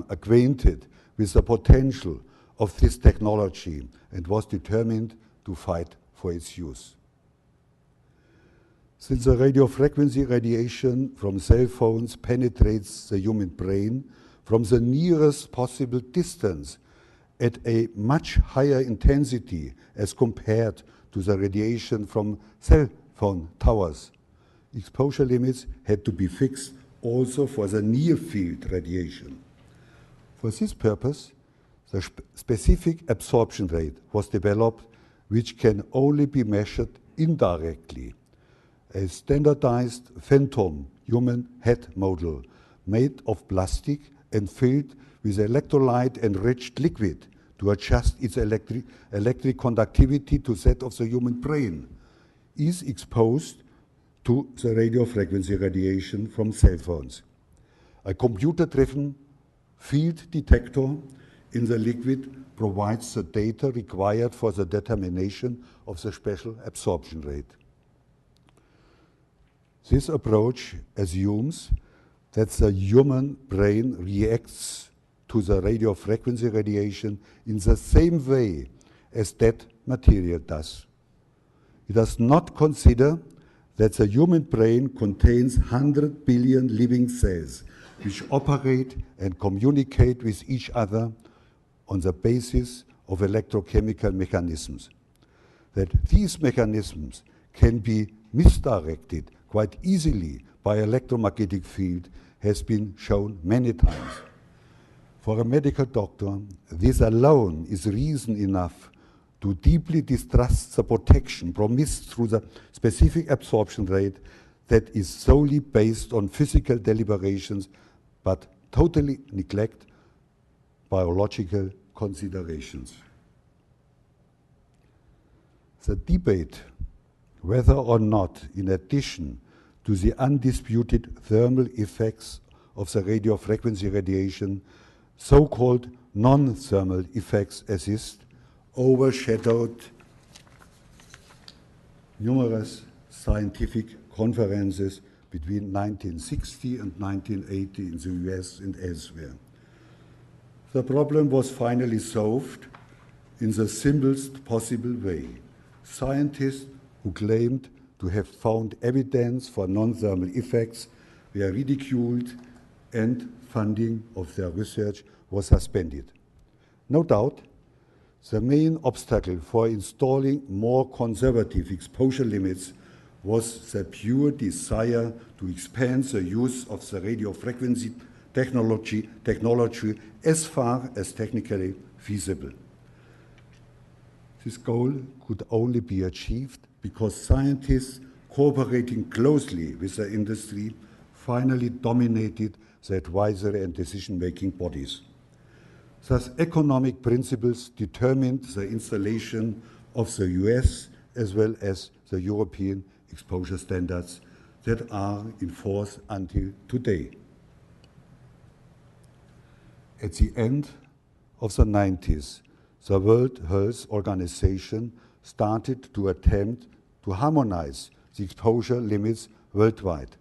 acquainted with the potential of this technology and was determined to fight for its use. Since the radio frequency radiation from cell phones penetrates the human brain from the nearest possible distance at a much higher intensity as compared to the radiation from cell phone towers, exposure limits had to be fixed also for the near-field radiation. For this purpose, the specific absorption rate was developed, which can only be measured indirectly. A standardized phantom human head model made of plastic and filled with electrolyte-enriched liquid to adjust its electric conductivity to that of the human brain is exposed to the radio frequency radiation from cell phones. A computer-driven field detector in the liquid provides the data required for the determination of the special absorption rate. This approach assumes that the human brain reacts to the radio frequency radiation in the same way as that material does. It does not consider that the human brain contains 100 billion living cells which operate and communicate with each other on the basis of electrochemical mechanisms. That these mechanisms can be misdirected quite easily by electromagnetic field has been shown many times. For a medical doctor, this alone is reason enough to deeply distrust the protection promised through the specific absorption rate that is solely based on physical deliberations but totally neglect biological considerations. The debate whether or not, in addition to the undisputed thermal effects of the radio frequency radiation, so-called non-thermal effects exist, overshadowed numerous scientific conferences between 1960 and 1980 in the US and elsewhere. The problem was finally solved in the simplest possible way. Scientists who claimed to have found evidence for non-thermal effects were ridiculed and funding of their research was suspended. No doubt, the main obstacle for installing more conservative exposure limits was the pure desire to expand the use of the radio frequency technology as far as technically feasible. This goal could only be achieved because scientists cooperating closely with the industry finally dominated the advisory and decision-making bodies. Thus, economic principles determined the installation of the US as well as the European exposure standards that are in force until today. At the end of the 90s, the World Health Organization started to attempt to harmonize the exposure limits worldwide.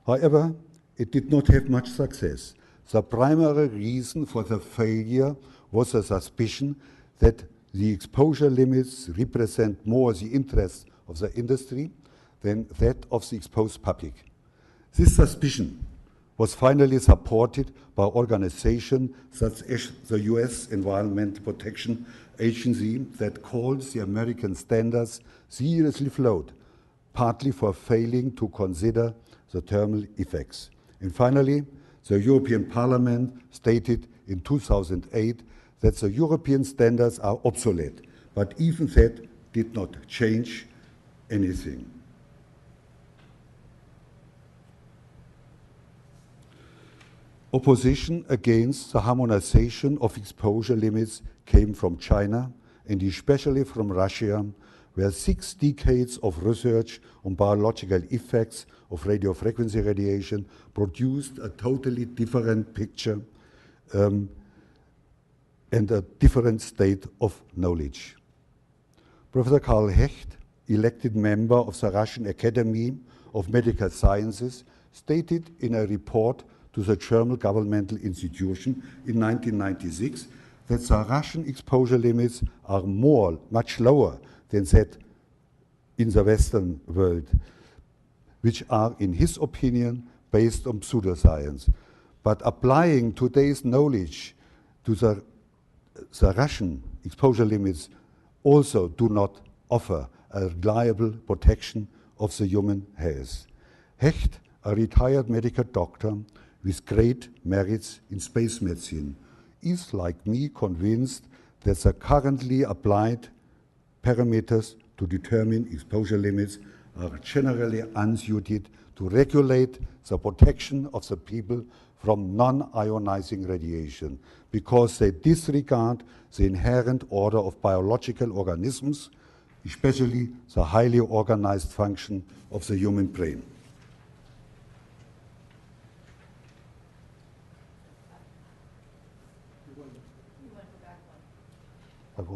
However, it did not have much success. The primary reason for the failure was a suspicion that the exposure limits represent more the interests of the industry than that of the exposed public. This suspicion was finally supported by organizations such as the US Environmental Protection Agency that called the American standards seriously flawed, partly for failing to consider the thermal effects. And finally, the European Parliament stated in 2008 that the European standards are obsolete, but even that did not change anything. Opposition against the harmonization of exposure limits came from China and especially from Russia, where 6 decades of research on biological effects of radio frequency radiation produced a totally different picture and a different state of knowledge. Professor Karl Hecht, elected member of the Russian Academy of Medical Sciences, stated in a report to the German governmental institution in 1996 that the Russian exposure limits are much lower than that in the Western world, which are, in his opinion, based on pseudoscience. But applying today's knowledge to the Russian exposure limits also do not offer a reliable protection of the human health. Hecht, a retired medical doctor with great merits in space medicine, is, like me, convinced that the currently applied parameters to determine exposure limits are generally unsuited to regulate the protection of the people from non-ionizing radiation because they disregard the inherent order of biological organisms, especially the highly organized function of the human brain.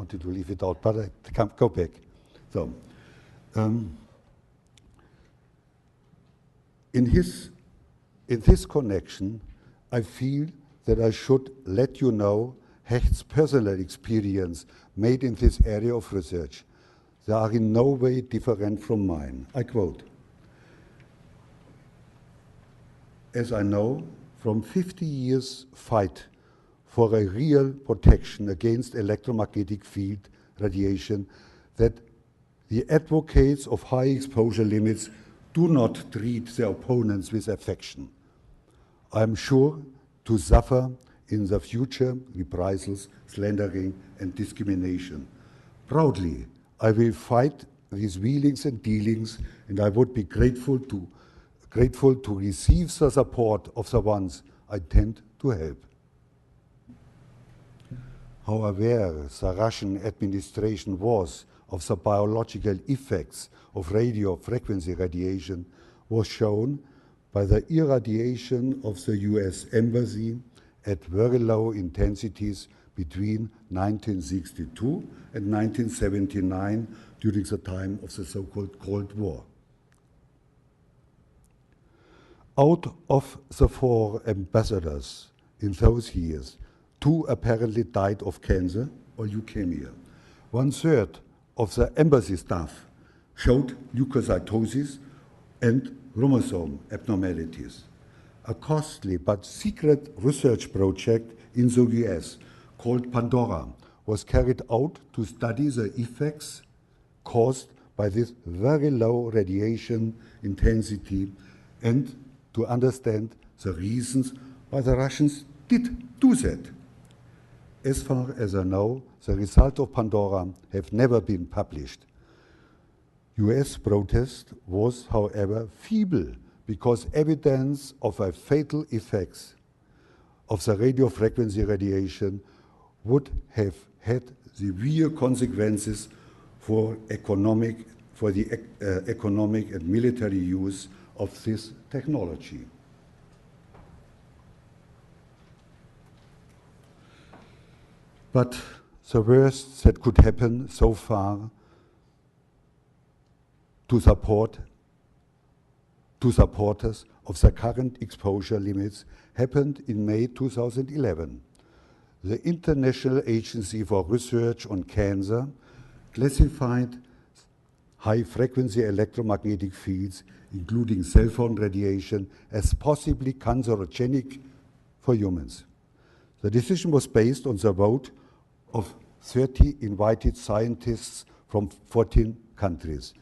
wanted to leave it out, but I can't go back. So, in this connection, I feel that I should let you know Hecht's personal experience made in this area of research. They are in no way different from mine. I quote, "As I know from 50 years fight for a real protection against electromagnetic field radiation, that the advocates of high exposure limits do not treat their opponents with affection. I am sure to suffer in the future reprisals, slandering, and discrimination. Proudly, I will fight these wheelings and dealings, and I would be grateful to receive the support of the ones I tend to help." How aware the Russian administration was of the biological effects of radio frequency radiation was shown by the irradiation of the US Embassy at very low intensities between 1962 and 1979 during the time of the so-called Cold War. Out of the 4 ambassadors in those years, 2 apparently died of cancer or leukemia. 1/3 of the embassy staff showed leukocytosis and chromosome abnormalities. A costly but secret research project in the US called Pandora was carried out to study the effects caused by this very low radiation intensity and to understand the reasons why the Russians did do that. As far as I know, the results of Pandora have never been published. US protest was, however, feeble because evidence of a fatal effects of the radio frequency radiation would have had severe consequences for the economic and military use of this technology. But the worst that could happen so far to supporters of the current exposure limits happened in May 2011. The International Agency for Research on Cancer classified high-frequency electromagnetic fields, including cell phone radiation, as possibly cancerogenic for humans. The decision was based on the vote of 30 invited scientists from 14 countries.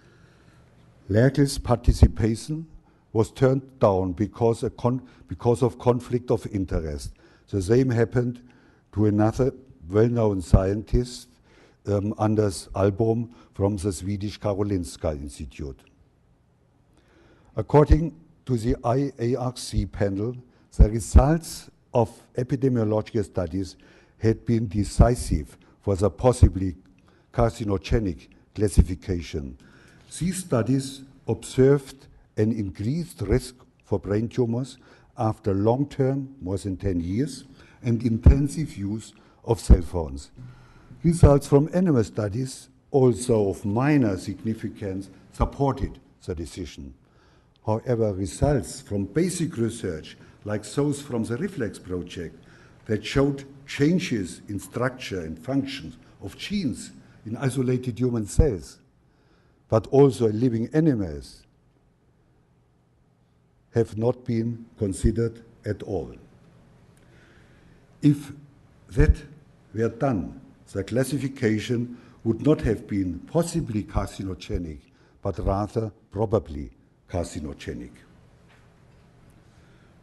Merkel's participation was turned down because of conflict of interest. The same happened to another well-known scientist, Anders Albohm from the Swedish Karolinska Institute. According to the IARC panel, the results of epidemiological studies had been decisive for the possibly carcinogenic classification. These studies observed an increased risk for brain tumors after long-term, more than 10 years, and intensive use of cell phones. Results from animal studies, also of minor significance, supported the decision. However, results from basic research, like those from the Reflex project, that showed changes in structure and functions of genes in isolated human cells, but also in living animals, have not been considered at all. If that were done, the classification would not have been possibly carcinogenic, but rather probably carcinogenic.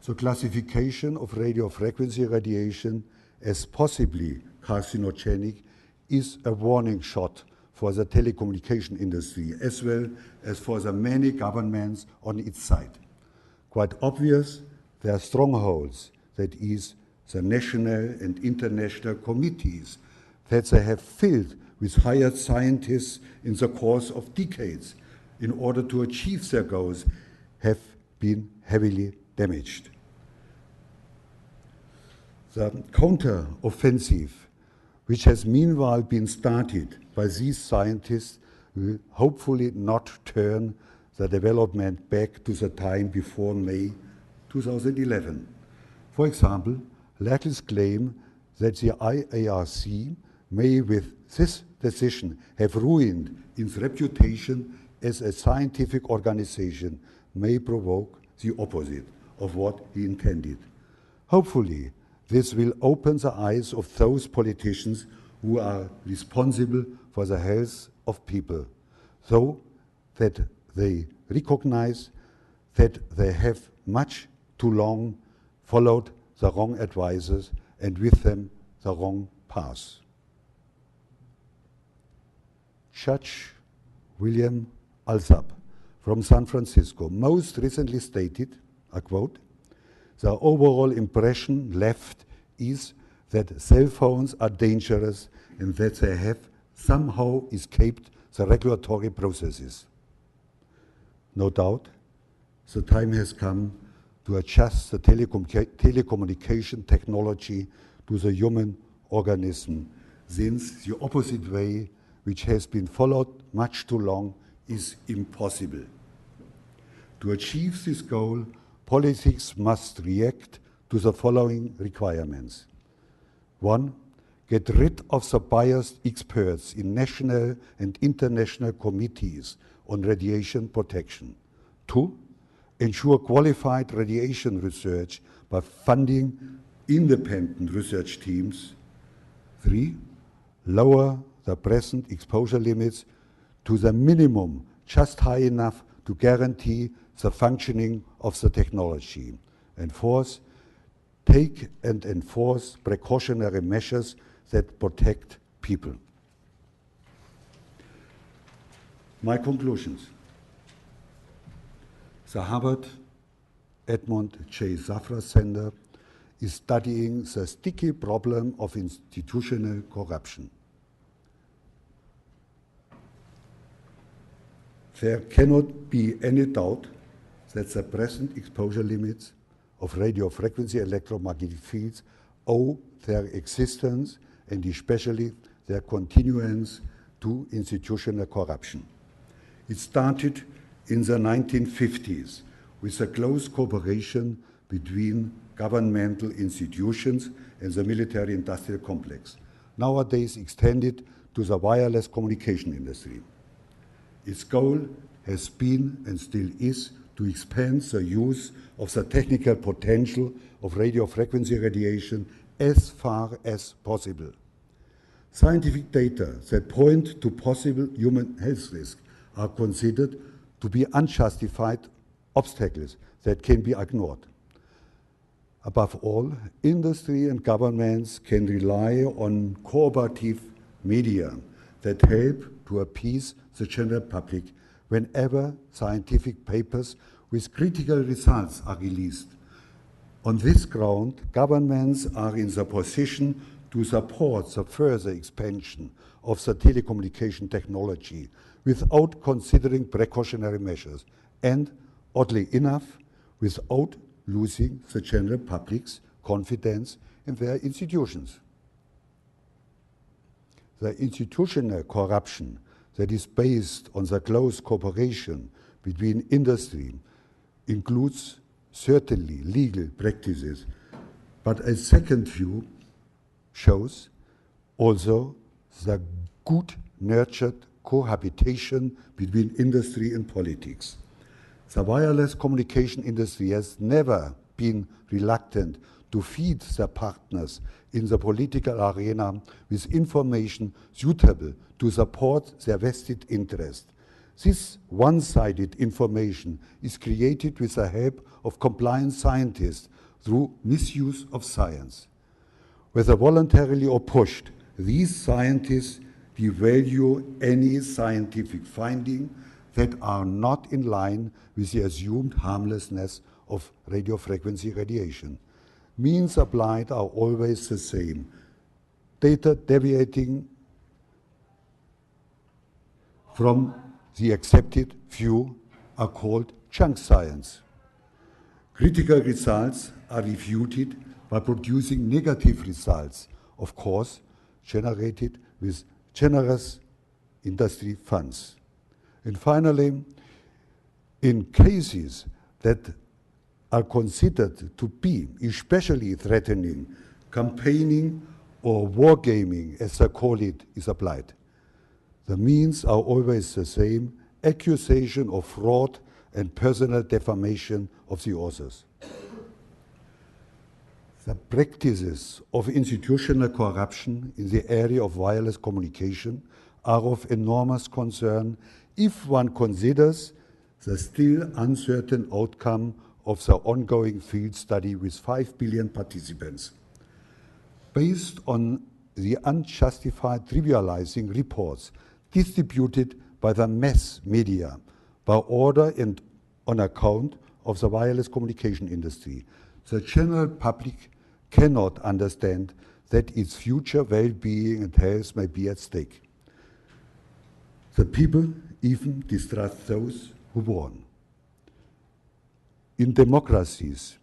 The classification of radio frequency radiation as possibly carcinogenic is a warning shot for the telecommunication industry, as well as for the many governments on its side. Quite obvious, there are strongholds, that is, the national and international committees that they have filled with hired scientists in the course of decades in order to achieve their goals, have been heavily damaged. The counter-offensive which has meanwhile been started by these scientists, will hopefully not turn the development back to the time before May 2011. For example, Leclerc's claim that the IARC may with this decision have ruined its reputation as a scientific organization may provoke the opposite of what he intended. Hopefully, this will open the eyes of those politicians who are responsible for the health of people, so that they recognize that they have much too long followed the wrong advices and with them the wrong path. Judge William Alsop from San Francisco most recently stated, I quote, "The overall impression left is that cell phones are dangerous and that they have somehow escaped the regulatory processes. No doubt, the time has come to adjust the telecommunication technology to the human organism, since the opposite way, which has been followed much too long, is impossible. To achieve this goal, politics must react to the following requirements. 1. Get rid of the biased experts in national and international committees on radiation protection. 2. Ensure qualified radiation research by funding independent research teams. 3. Lower the present exposure limits to the minimum just high enough to guarantee the functioning of the technology. And 4th, take and enforce precautionary measures that protect people." My conclusions. The Harvard Edmund J. Safra Center is studying the sticky problem of institutional corruption. There cannot be any doubt that the present exposure limits of radio frequency electromagnetic fields owe their existence and especially their continuance to institutional corruption. It started in the 1950s with a close cooperation between governmental institutions and the military-industrial complex, nowadays extended to the wireless communication industry. Its goal has been and still is to expand the use of the technical potential of radio frequency radiation as far as possible. Scientific data that point to possible human health risks are considered to be unjustified obstacles that can be ignored. Above all, industry and governments can rely on cooperative media that help to appease the general public whenever scientific papers with critical results are released. On this ground, governments are in the position to support the further expansion of the telecommunication technology without considering precautionary measures and, oddly enough, without losing the general public's confidence in their institutions. The institutional corruption that is based on the close cooperation between industry includes certainly legal practices, but a second view shows also the good-nurtured cohabitation between industry and politics. The wireless communication industry has never been reluctant to feed their partners in the political arena with information suitable to support their vested interest. This one-sided information is created with the help of compliant scientists through misuse of science. Whether voluntarily or pushed, these scientists devalue any scientific finding that are not in line with the assumed harmlessness of radio frequency radiation. Means applied are always the same. Data deviating from the accepted view are called junk science. Critical results are refuted by producing negative results. Of course, generated with generous industry funds. And finally, in cases that are considered to be especially threatening, campaigning or wargaming, as they call it, is applied. The means are always the same: accusation of fraud and personal defamation of the authors. The practices of institutional corruption in the area of wireless communication are of enormous concern if one considers the still uncertain outcome of the ongoing field study with 5 billion participants. Based on the unjustified trivializing reports distributed by the mass media by order and on account of the wireless communication industry, the general public cannot understand that its future well-being and health may be at stake. The people even distrust those who warn. In democracies,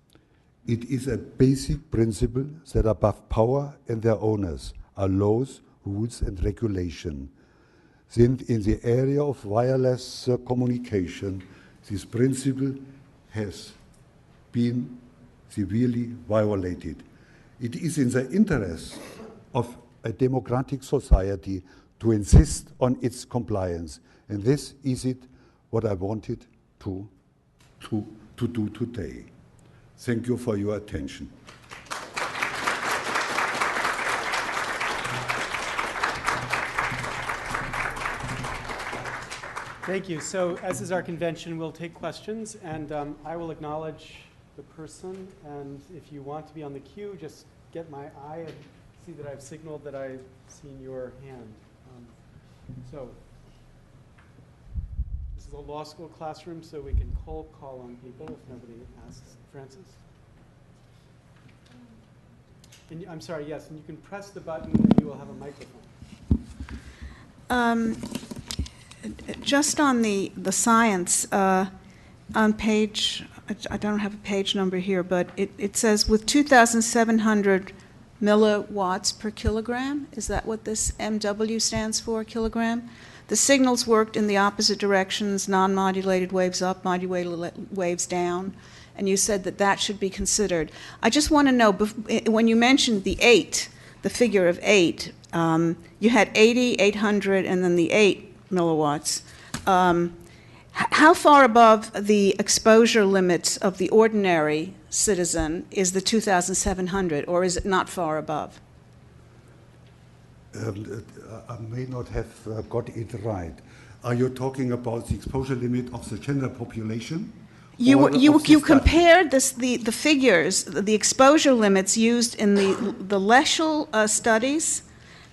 it is a basic principle that above power and their owners are laws, rules, and regulation. Since in the area of wireless communication, this principle has been severely violated. It is in the interest of a democratic society to insist on its compliance, and this is it what I wanted to do today. Thank you for your attention. Thank you. So, as is our convention, we'll take questions, and I will acknowledge the person, and if you want to be on the queue, just get my eye and see that I've signaled that I've seen your hand. So, this is a law school classroom, so we can cold call on people if nobody asks. Francis? And, I'm sorry, yes, and you can press the button and you will have a microphone. Just on the science, on page, I don't have a page number here, but it says with 2,700 milliwatts per kilogram, is that what this MW stands for, kilogram? The signals worked in the opposite directions, non-modulated waves up, modulated waves down, and you said that that should be considered. I just want to know, when you mentioned the 8, the figure of 8, you had 80, 800, and then the 8 milliwatts. How far above the exposure limits of the ordinary citizen is the 2,700, or is it not far above? I may not have got it right. Are you talking about the exposure limit of the general population? You compared the figures, the exposure limits used in the Lessig studies.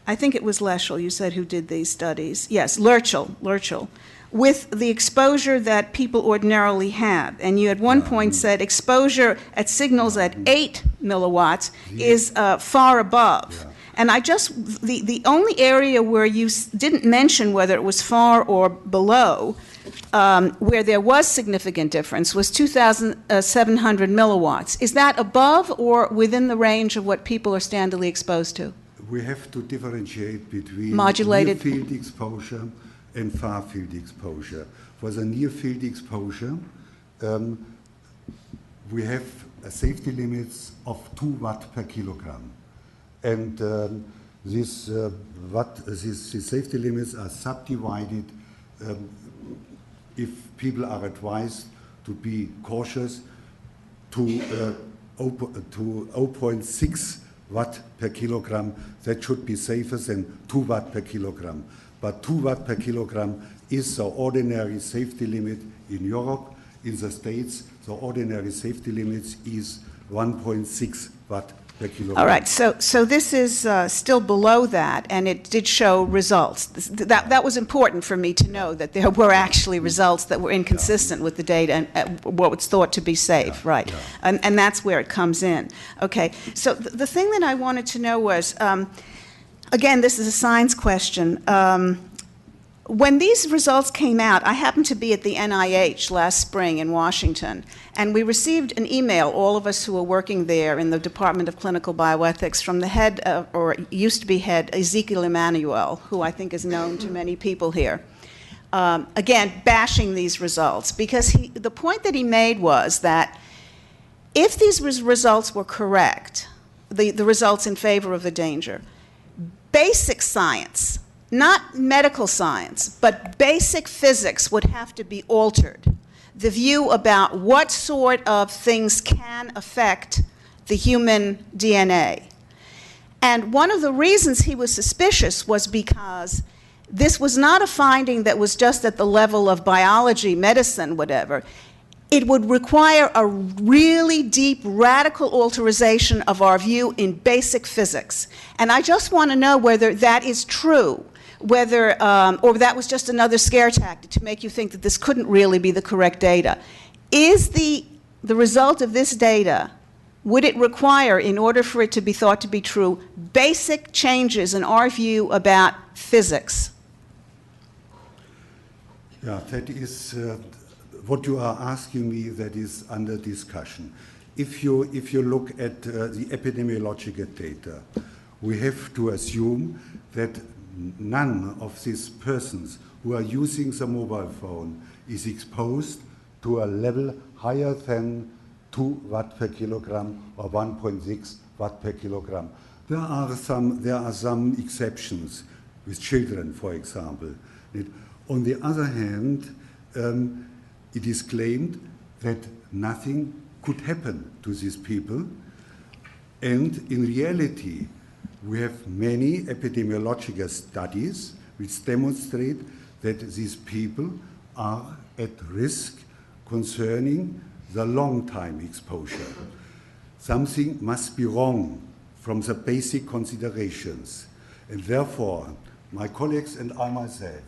I think it was Lessig, you said, who did these studies. Yes, Lurchel, with the exposure that people ordinarily have. And you at one point said exposure at signals at 8 milliwatts is far above. Yeah. And the only area where you didn't mention whether it was far or below, where there was significant difference, was 2,700 milliwatts. Is that above or within the range of what people are standardly exposed to? We have to differentiate between modulated near field exposure and far field exposure. For the near field exposure, we have safety limits of 2 watt per kilogram. And these safety limits are subdivided if people are advised to be cautious to 0.6 watt per kilogram. That should be safer than 2 watt per kilogram. But 2 watt per kilogram is the ordinary safety limit in Europe. In the States, the ordinary safety limit is 1.6 watt per kilogram. All right, so this is still below that, and it did show results. That was important for me to know, that there were actually results that were inconsistent with the data and what was thought to be safe, right? Yeah. And that's where it comes in. Okay, so the thing that I wanted to know was, again, this is a science question. When these results came out, I happened to be at the NIH last spring in Washington, and we received an email, all of us who were working there in the Department of Clinical Bioethics, from the head, or used to be head, Ezekiel Emanuel, who I think is known to many people here. Again, bashing these results, because the point that he made was that if these results were correct, the results in favor of the danger, basic science, not medical science, but basic physics would have to be altered. The view about what sort of things can affect the human DNA. And one of the reasons he was suspicious was because this was not a finding that was just at the level of biology, medicine, whatever. It would require a really deep, radical alteration of our view in basic physics. And I just want to know whether that is true, whether, or that was just another scare tactic to make you think that this couldn't really be the correct data. Is the result of this data, would it require, in order for it to be thought to be true, basic changes in our view about physics? Yeah, that is what you are asking me, that is under discussion. If you look at the epidemiological data, we have to assume that none of these persons who are using the mobile phone is exposed to a level higher than 2 watt per kilogram or 1.6 watt per kilogram. There are some exceptions with children, for example. On the other hand, it is claimed that nothing could happen to these people, and in reality, we have many epidemiological studies which demonstrate that these people are at risk concerning the long-time exposure. Something must be wrong from the basic considerations, and therefore, my colleagues and I myself,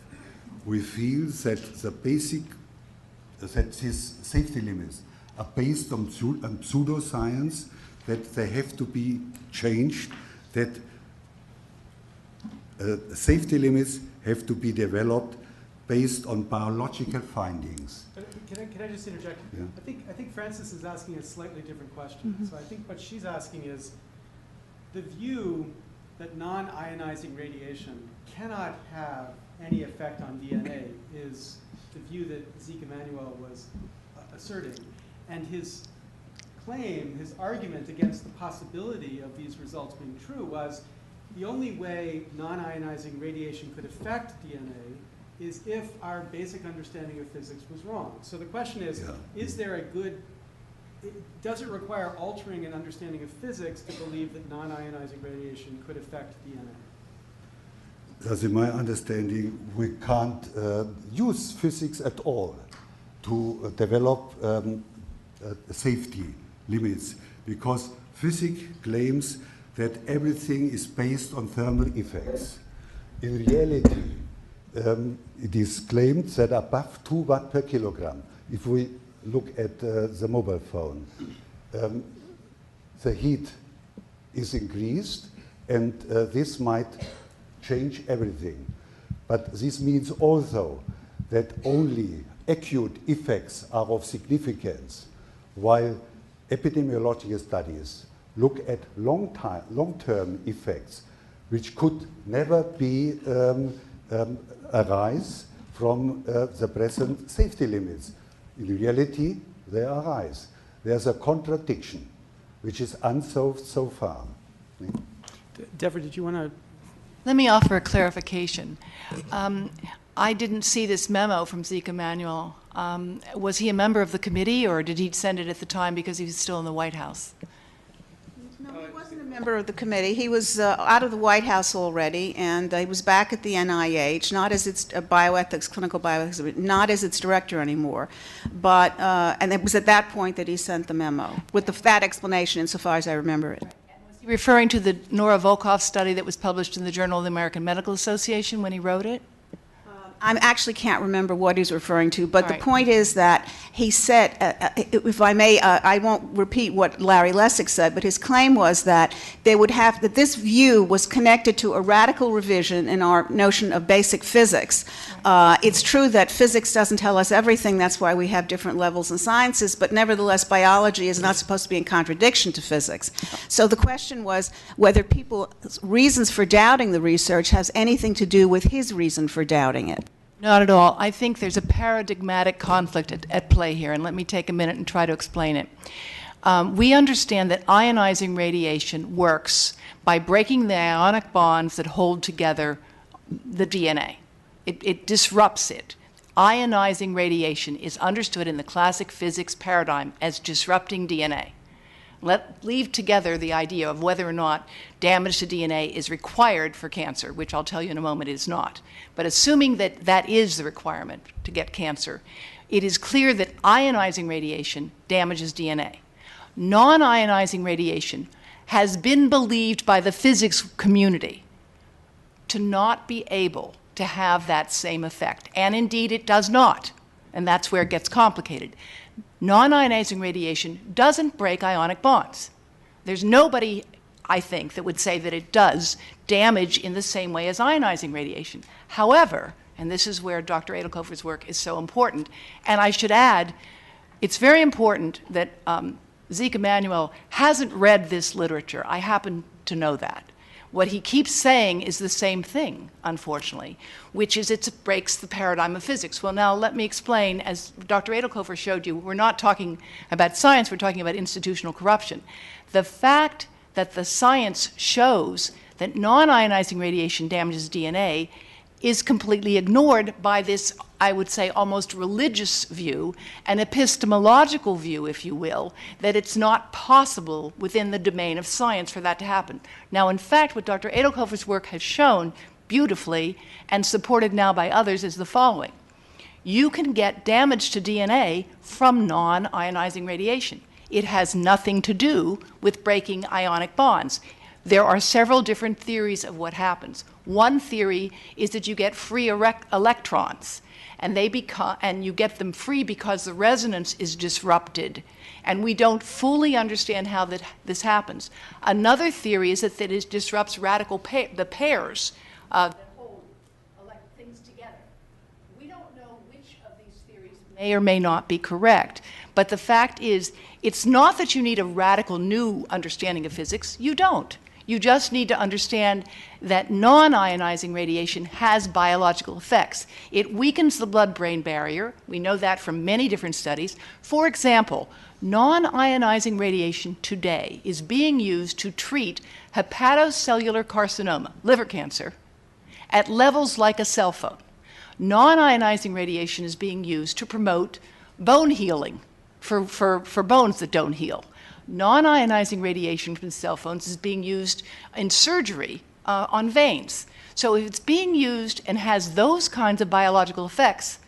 we feel that these safety limits are based on pseudoscience, that they have to be changed, that safety limits have to be developed based on biological findings. Can I just interject? Yeah. I think Frances is asking a slightly different question. So I think what she's asking is the view that non-ionizing radiation cannot have any effect on DNA is the view that Zeke Emanuel was asserting. And his claim, his argument against the possibility of these results being true was the only way non-ionizing radiation could affect DNA is if our basic understanding of physics was wrong. So the question is, is there a good, does it require altering an understanding of physics to believe that non-ionizing radiation could affect DNA? As in my understanding, we can't use physics at all to develop safety limits, because physics claims that everything is based on thermal effects. In reality, it is claimed that above 2 watt per kilogram, if we look at the mobile phone, the heat is increased, and this might change everything. But this means also that only acute effects are of significance, while epidemiological studies look at long-term effects, which could never be arise from the present safety limits. In reality, they arise. There's a contradiction, which is unsolved so far. Deborah, did you want to? Let me offer a clarification. I didn't see this memo from Zeke Emanuel. Was he a member of the committee, or did he send it at the time because he was still in the White House? No, he wasn't a member of the committee. He was out of the White House already, and he was back at the NIH, not as its bioethics, clinical bioethics, not as its director anymore. But, and it was at that point that he sent the memo, with that explanation, insofar as I remember it. Was he referring to the Nora Volkoff study that was published in the Journal of the American Medical Association when he wrote it? I actually can't remember what he's referring to, but All the right. point is that he said, if I may, I won't repeat what Larry Lessig said, but his claim was that that this view was connected to a radical revision in our notion of basic physics. It's true that physics doesn't tell us everything, that's why we have different levels in sciences, but nevertheless biology is not supposed to be in contradiction to physics. So the question was whether people's reasons for doubting the research has anything to do with his reason for doubting it. Not at all. I think there's a paradigmatic conflict at play here, and let me take a minute and try to explain it. We understand that ionizing radiation works by breaking the ionic bonds that hold together the DNA. It disrupts it. Ionizing radiation is understood in the classic physics paradigm as disrupting DNA. Leave together the idea of whether or not damage to DNA is required for cancer, which I'll tell you in a moment is not. But assuming that that is the requirement to get cancer, it is clear that ionizing radiation damages DNA. Non-ionizing radiation has been believed by the physics community to not be able to have that same effect. And indeed, it does not. And that's where it gets complicated. Non-ionizing radiation doesn't break ionic bonds. There's nobody, I think, that would say that it does damage in the same way as ionizing radiation. However, and this is where Dr. Adlkofer's work is so important, and I should add, it's very important that Zeke Emanuel hasn't read this literature. I happen to know that. What he keeps saying is the same thing, unfortunately, which is it breaks the paradigm of physics. Well, now let me explain. As Dr. Adlkofer showed you, we're not talking about science, we're talking about institutional corruption. The fact that the science shows that non-ionizing radiation damages DNA is completely ignored by this, I would say, almost religious view, an epistemological view, if you will, that it's not possible within the domain of science for that to happen. Now, in fact, what Dr. Adlkofer's work has shown beautifully, and supported now by others, is the following. You can get damage to DNA from non-ionizing radiation. It has nothing to do with breaking ionic bonds. There are several different theories of what happens. One theory is that you get free electrons, and you get them free because the resonance is disrupted, and we don't fully understand how this happens. Another theory is that it disrupts the pairs that hold things together. We don't know which of these theories may or may not be correct, but the fact is, it's not that you need a radical new understanding of physics. You don't. You just need to understand that non-ionizing radiation has biological effects. It weakens the blood-brain barrier. We know that from many different studies. For example, non-ionizing radiation today is being used to treat hepatocellular carcinoma, liver cancer, at levels like a cell phone. Non-ionizing radiation is being used to promote bone healing for bones that don't heal. Non-ionizing radiation from cell phones is being used in surgery on veins. So if it's being used and has those kinds of biological effects,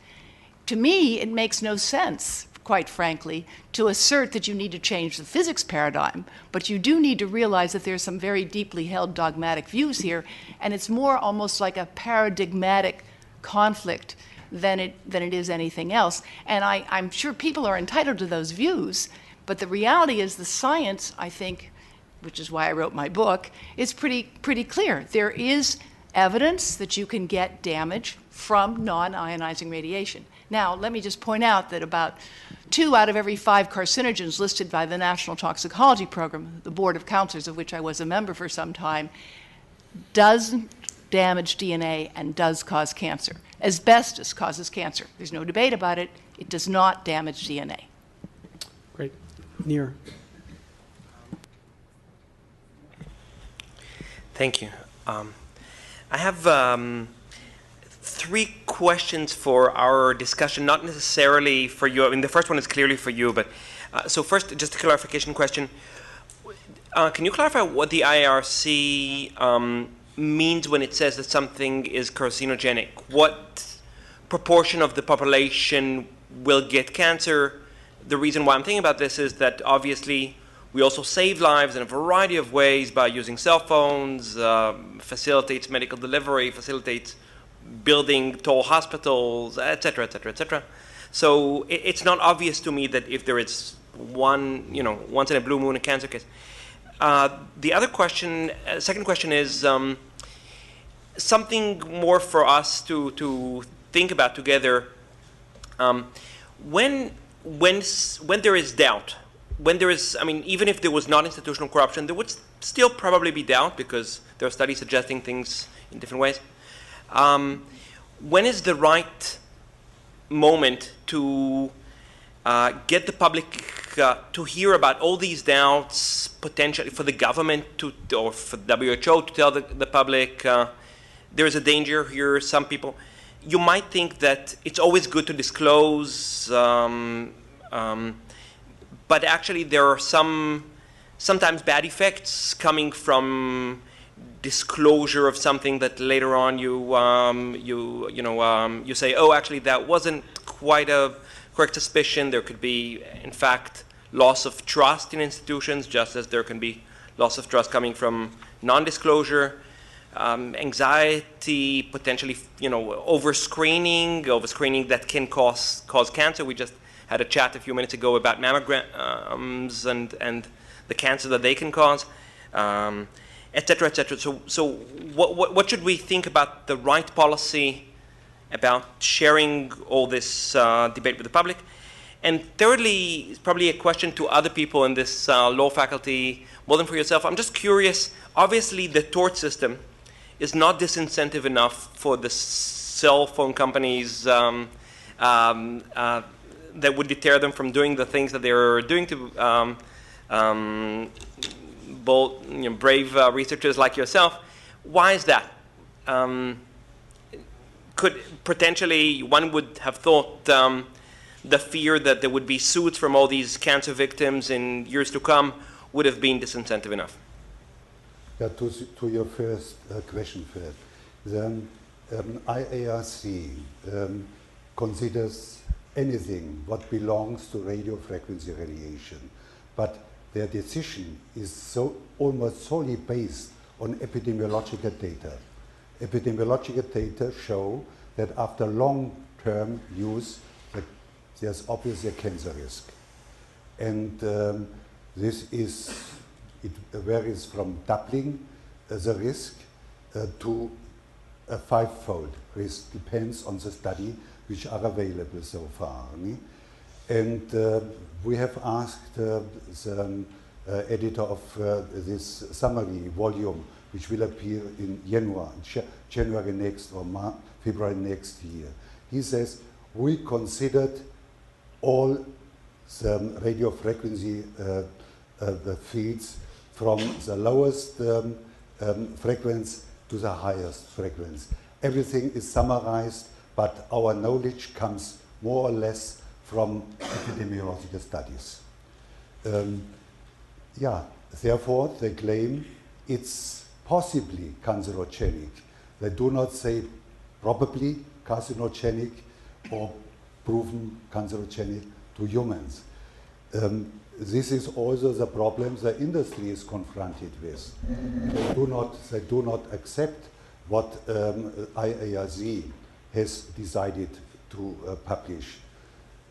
to me it makes no sense, quite frankly, to assert that you need to change the physics paradigm, but you do need to realize that there's some very deeply held dogmatic views here, and it's more almost like a paradigmatic conflict than it is anything else. And I'm sure people are entitled to those views, but the reality is the science, I think, which is why I wrote my book, is pretty clear. There is evidence that you can get damage from non-ionizing radiation. Now, let me just point out that about 2 out of every 5 carcinogens listed by the National Toxicology Program, the Board of Counselors of which I was a member for some time, does damage DNA and does cause cancer. Asbestos causes cancer. There's no debate about it. It does not damage DNA. Great. Nir. Thank you. I have 3 questions for our discussion, not necessarily for you. I mean, the first one is clearly for you, but so first, just a clarification question. Can you clarify what the IRC means when it says that something is carcinogenic? What proportion of the population will get cancer? The reason why I'm thinking about this is that obviously we also save lives in a variety of ways by using cell phones, facilitates medical delivery, facilitates building tall hospitals, et cetera, et cetera, et cetera. So it's not obvious to me that if there is one, once in a blue moon, a cancer case. The other question, second question is something more for us to think about together. When there is doubt, when there is, even if there was not institutional corruption, there would still probably be doubt because there are studies suggesting things in different ways. When is the right moment to get the public to hear about all these doubts, potentially for the government or for the WHO to tell the public there is a danger here? Some people, you might think that it's always good to disclose, but actually there are sometimes bad effects coming from disclosure of something that later on you say, oh, actually that wasn't quite a correct suspicion. There could be, in fact, loss of trust in institutions, just as there can be loss of trust coming from non-disclosure. Anxiety, potentially, overscreening that can cause cancer. We just had a chat a few minutes ago about mammograms and the cancer that they can cause, et cetera, et cetera. So what should we think about the right policy about sharing all this debate with the public? And thirdly, it's probably a question to other people in this law faculty, more than for yourself. I'm just curious, obviously the tort system is not disincentive enough for the cell phone companies that would deter them from doing the things that they're doing to bold, brave researchers like yourself. Why is that? Could potentially, one would have thought the fear that there would be suits from all these cancer victims in years to come would have been disincentive enough. Yeah, to your first question first. The IARC considers anything what belongs to radio frequency radiation, but their decision is almost solely based on epidemiological data. Epidemiological data show that after long-term use, there's obviously a cancer risk. And it varies from doubling the risk to a five-fold risk, depends on the study which are available so far. And we have asked the editor of this summary volume, which will appear in January next or February next year. He says, we considered all the radio frequency fields from the lowest frequency to the highest frequency. Everything is summarized, but our knowledge comes more or less from epidemiological studies. Therefore, they claim it's possibly cancerogenic. They do not say probably carcinogenic or proven cancerogenic to humans. This is also the problem the industry is confronted with. They do not accept what IARC has decided to publish.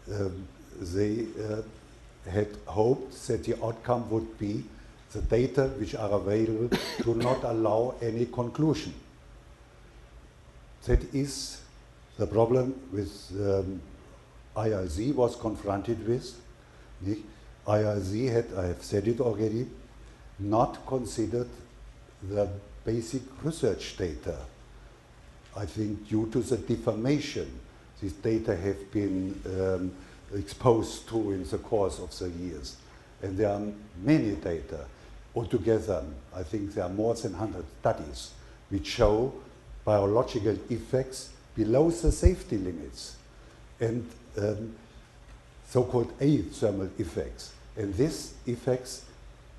They had hoped that the outcome would be the data which are available do not allow any conclusion. That is the problem with IARC was confronted with. IARC had, I have said it already, not considered the basic research data. I think due to the defamation these data have been exposed to in the course of the years. And there are many data. Altogether, I think there are more than 100 studies which show biological effects below the safety limits and so-called athermal effects. And these effects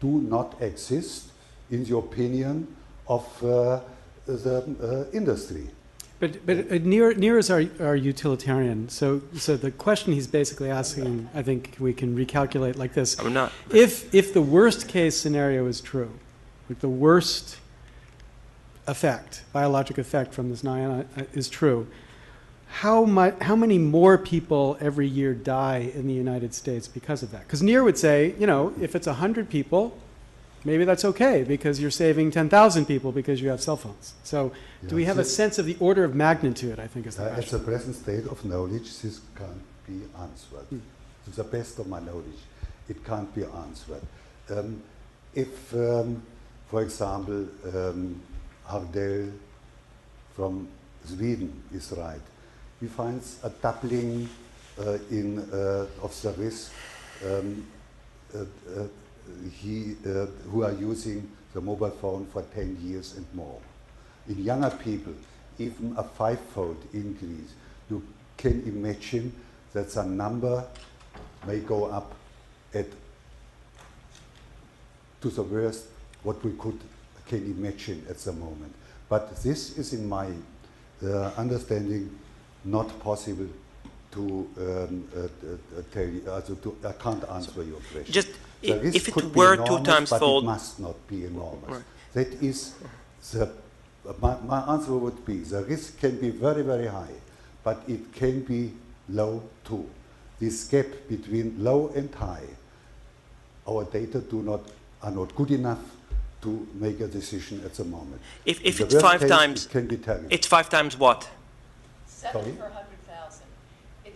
do not exist in the opinion of the industry. But Nir is our utilitarian. So the question he's basically asking, I think we can recalculate like this. I'm not. If the worst case scenario is true, like the worst effect, biologic effect from this is true, how many more people every year die in the United States because of that? Because Near would say, you know, if it's 100 people, maybe that's okay because you're saving 10,000 people because you have cell phones. So do we have a sense of the order of magnitude, I think is the question. At the present state of knowledge, this can't be answered. To the best of my knowledge, it can't be answered. If, for example, Hardell from Sweden is right, he finds a doubling of the risk who are using the mobile phone for 10 years and more. In younger people, even a 5-fold increase. You can imagine that the number may go up to the worst what we can imagine at the moment. But this is, in my understanding, not possible to tell you. I can't answer your question. Just the risk if it could were be 2 enormous, times but fold, it must not be enormous. Right. That is my answer would be the risk can be very, very high, but it can be low too. This gap between low and high, our data are not good enough to make a decision at the moment. If In it's the worst 5 case, times, it can be terrible. it's 5 times what? 7 Sorry? per 100,000. The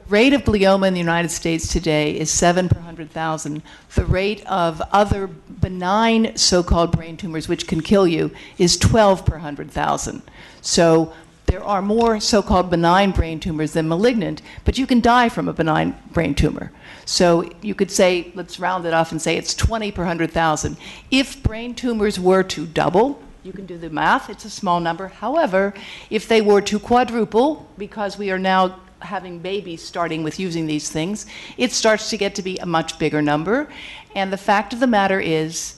rate of glioma in the United States today is 7 per 100,000. The rate of other benign so-called brain tumors, which can kill you, is 12 per 100,000. So there are more so-called benign brain tumors than malignant, but you can die from a benign brain tumor. So you could say, let's round it off and say it's 20 per 100,000. If brain tumors were to double, you can do the math, it's a small number. However, if they were to quadruple, because we are now having babies starting with using these things, it starts to get to be a much bigger number. And the fact of the matter is,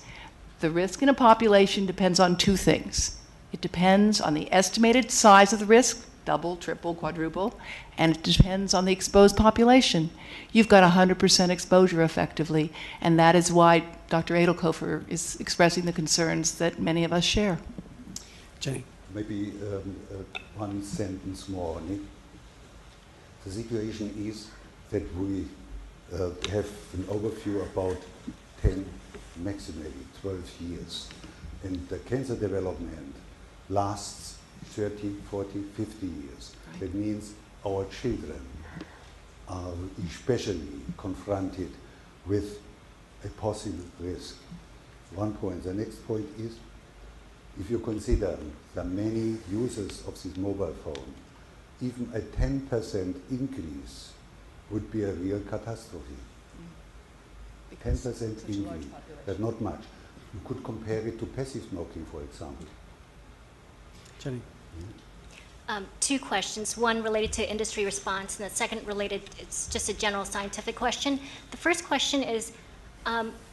the risk in a population depends on 2 things. It depends on the estimated size of the risk, double, triple, quadruple, and it depends on the exposed population. You've got 100% exposure effectively, and that is why Dr. Adlkofer is expressing the concerns that many of us share. Jenny. Maybe one sentence more, Nick. The situation is that we have an overview about 10, maximally 12 years. And the cancer development lasts 30, 40, 50 years. Right. That means our children are especially confronted with a possible risk. One point. The next point is, if you consider the many users of this mobile phone, even a 10% increase would be a real catastrophe. 10% increase, that's not much. You could compare it to passive smoking, for example. Jenny. 2 questions, one related to industry response and the second related, it's just a general scientific question. The first question is,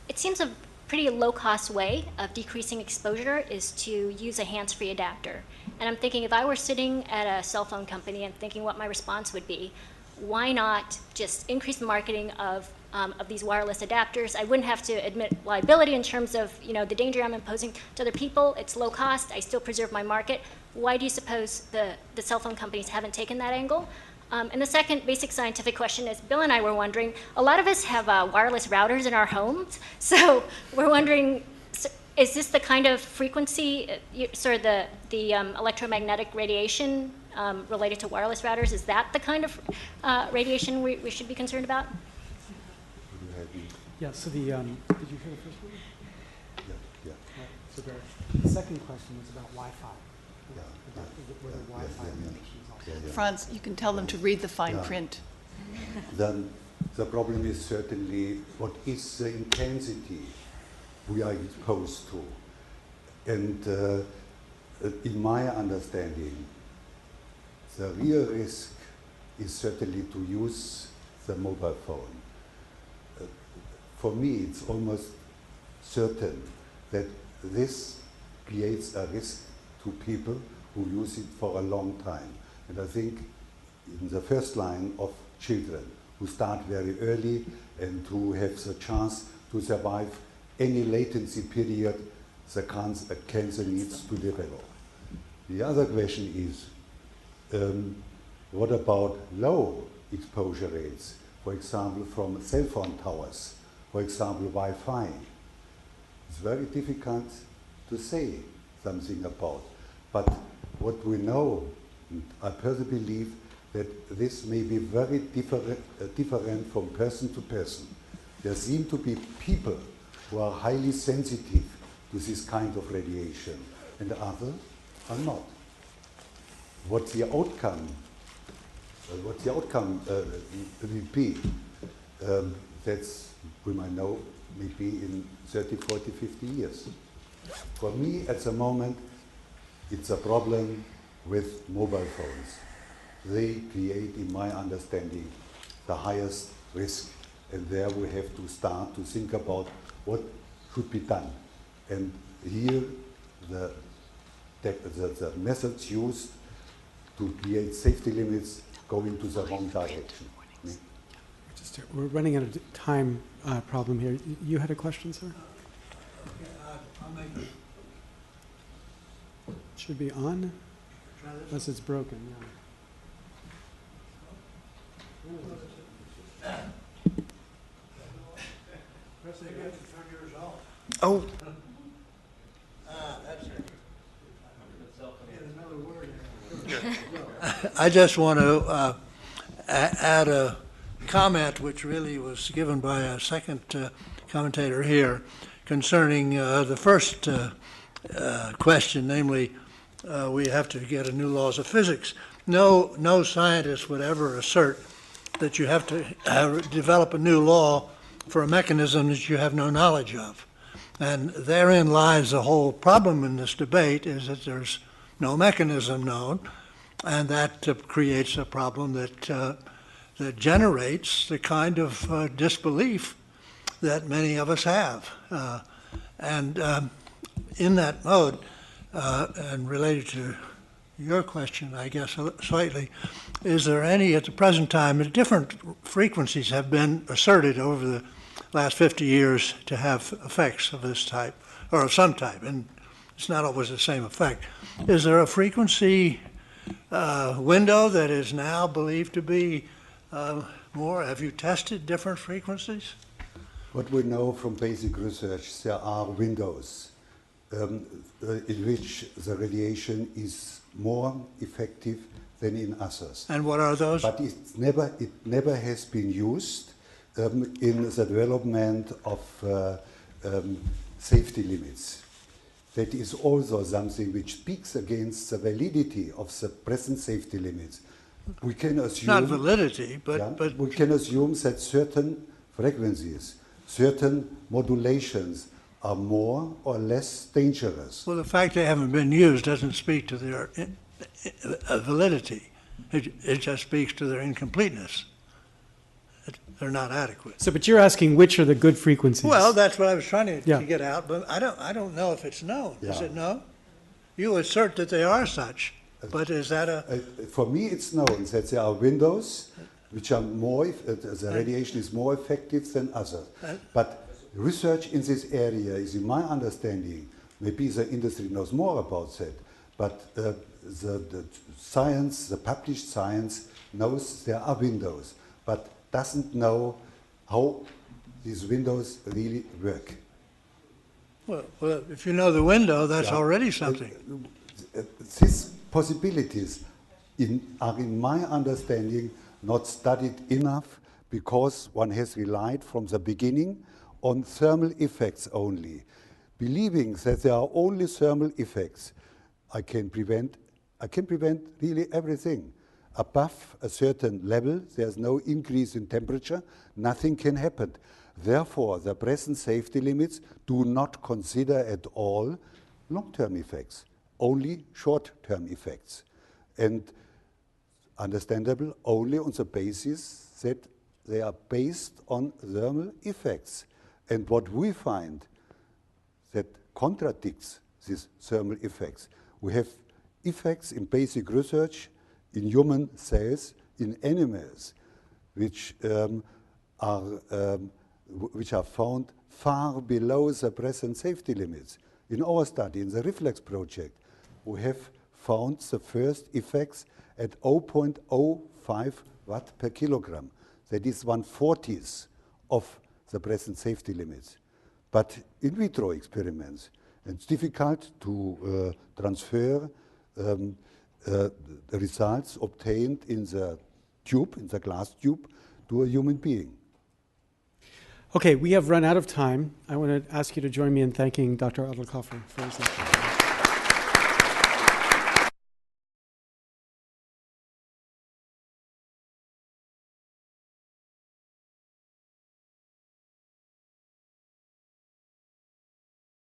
it seems a pretty low-cost way of decreasing exposure is to use a hands-free adapter. And I'm thinking if I were sitting at a cell phone company and thinking what my response would be, why not just increase the marketing of these wireless adapters? I wouldn't have to admit liability in terms of the danger I'm imposing to other people. It's low cost. I still preserve my market. Why do you suppose the cell phone companies haven't taken that angle? And the second basic scientific question is, Bill and I were wondering, a lot of us have wireless routers in our homes. So we're wondering, is this the kind of frequency, sort of the electromagnetic radiation related to wireless routers? Is that the kind of radiation we should be concerned about? Yeah, so did you hear the first one? Yeah. So the second question was about Wi-Fi. Whether Wi-Fi is also. Franz, you can tell them to read the fine print. Then the problem is certainly what is the intensity we are exposed to. And in my understanding, the real risk is certainly to use the mobile phone. For me, it's almost certain that this creates a risk to people who use it for a long time. And I think in the first line of children who start very early and who have the chance to survive any latency period the cancer needs to develop. The other question is, What about low exposure rates? For example, from cell phone towers, for example, Wi-Fi. It's very difficult to say something about. But what we know, I personally believe that this may be very different from person to person. There seem to be people who are highly sensitive to this kind of radiation, and others are not. What the outcome will be, that's, we might know, maybe in 30, 40, 50 years. For me, at the moment, it's a problem with mobile phones. They create, in my understanding, the highest risk. And there we have to start to think about what should be done. And here, the methods used to create safety limits go into the wrong direction. We're running out of time problem here. You had a question, sir? Should be on, unless it's broken. Yeah. Oh. I just want to add a comment which really was given by a second commentator here concerning the first question, namely we have to get a new laws of physics. No scientist would ever assert that you have to develop a new law for a mechanism that you have no knowledge of. And therein lies the whole problem in this debate, is that there's no mechanism known, and that creates a problem that generates the kind of disbelief that many of us have. In that mode, and related to your question, I guess, slightly, is there any, at the present time, different frequencies have been asserted over the last 50 years to have effects of this type, or of some type, and it's not always the same effect. Is there a frequency window that is now believed to be more? Have you tested different frequencies? What we know from basic research, there are windows in which the radiation is more effective than in others. And what are those? But it never has been used in the development of safety limits. That is also something which speaks against the validity of the present safety limits. We can assume not validity, but, yeah, but we can assume that certain frequencies, certain modulations are more or less dangerous. Well, the fact they haven't been used doesn't speak to their validity. It just speaks to their incompleteness. They're not adequate. So, but you're asking which are the good frequencies? Well, that's what I was trying to Yeah. get out, but I don't know if it's known. Yeah. Is it known? You assert that they are such, but is that a... For me, it's known that there are windows which are more, the radiation is more effective than others. But research in this area is, in my understanding, maybe the industry knows more about that, but the science, the published science, knows there are windows, but doesn't know how these windows really work. Well, if you know the window, that's Yeah. already something. These possibilities are, in my understanding, not studied enough because one has relied from the beginning on thermal effects only. Believing that there are only thermal effects, I can prevent really everything. Above a certain level, there's no increase in temperature, nothing can happen. Therefore, the present safety limits do not consider at all long-term effects, only short-term effects. And understandable only on the basis that they are based on thermal effects. And what we find that contradicts these thermal effects. We have effects in basic research in human cells, in animals, which are found far below the present safety limits. In our study, in the Reflex project, we have found the first effects at 0.05 watt per kilogram. That is 1/40 of the present safety limits. But in vitro experiments, it's difficult to transfer the results obtained in the tube, in the glass tube, to a human being. Okay, we have run out of time. I want to ask you to join me in thanking Dr. Adlkofer for his lecture.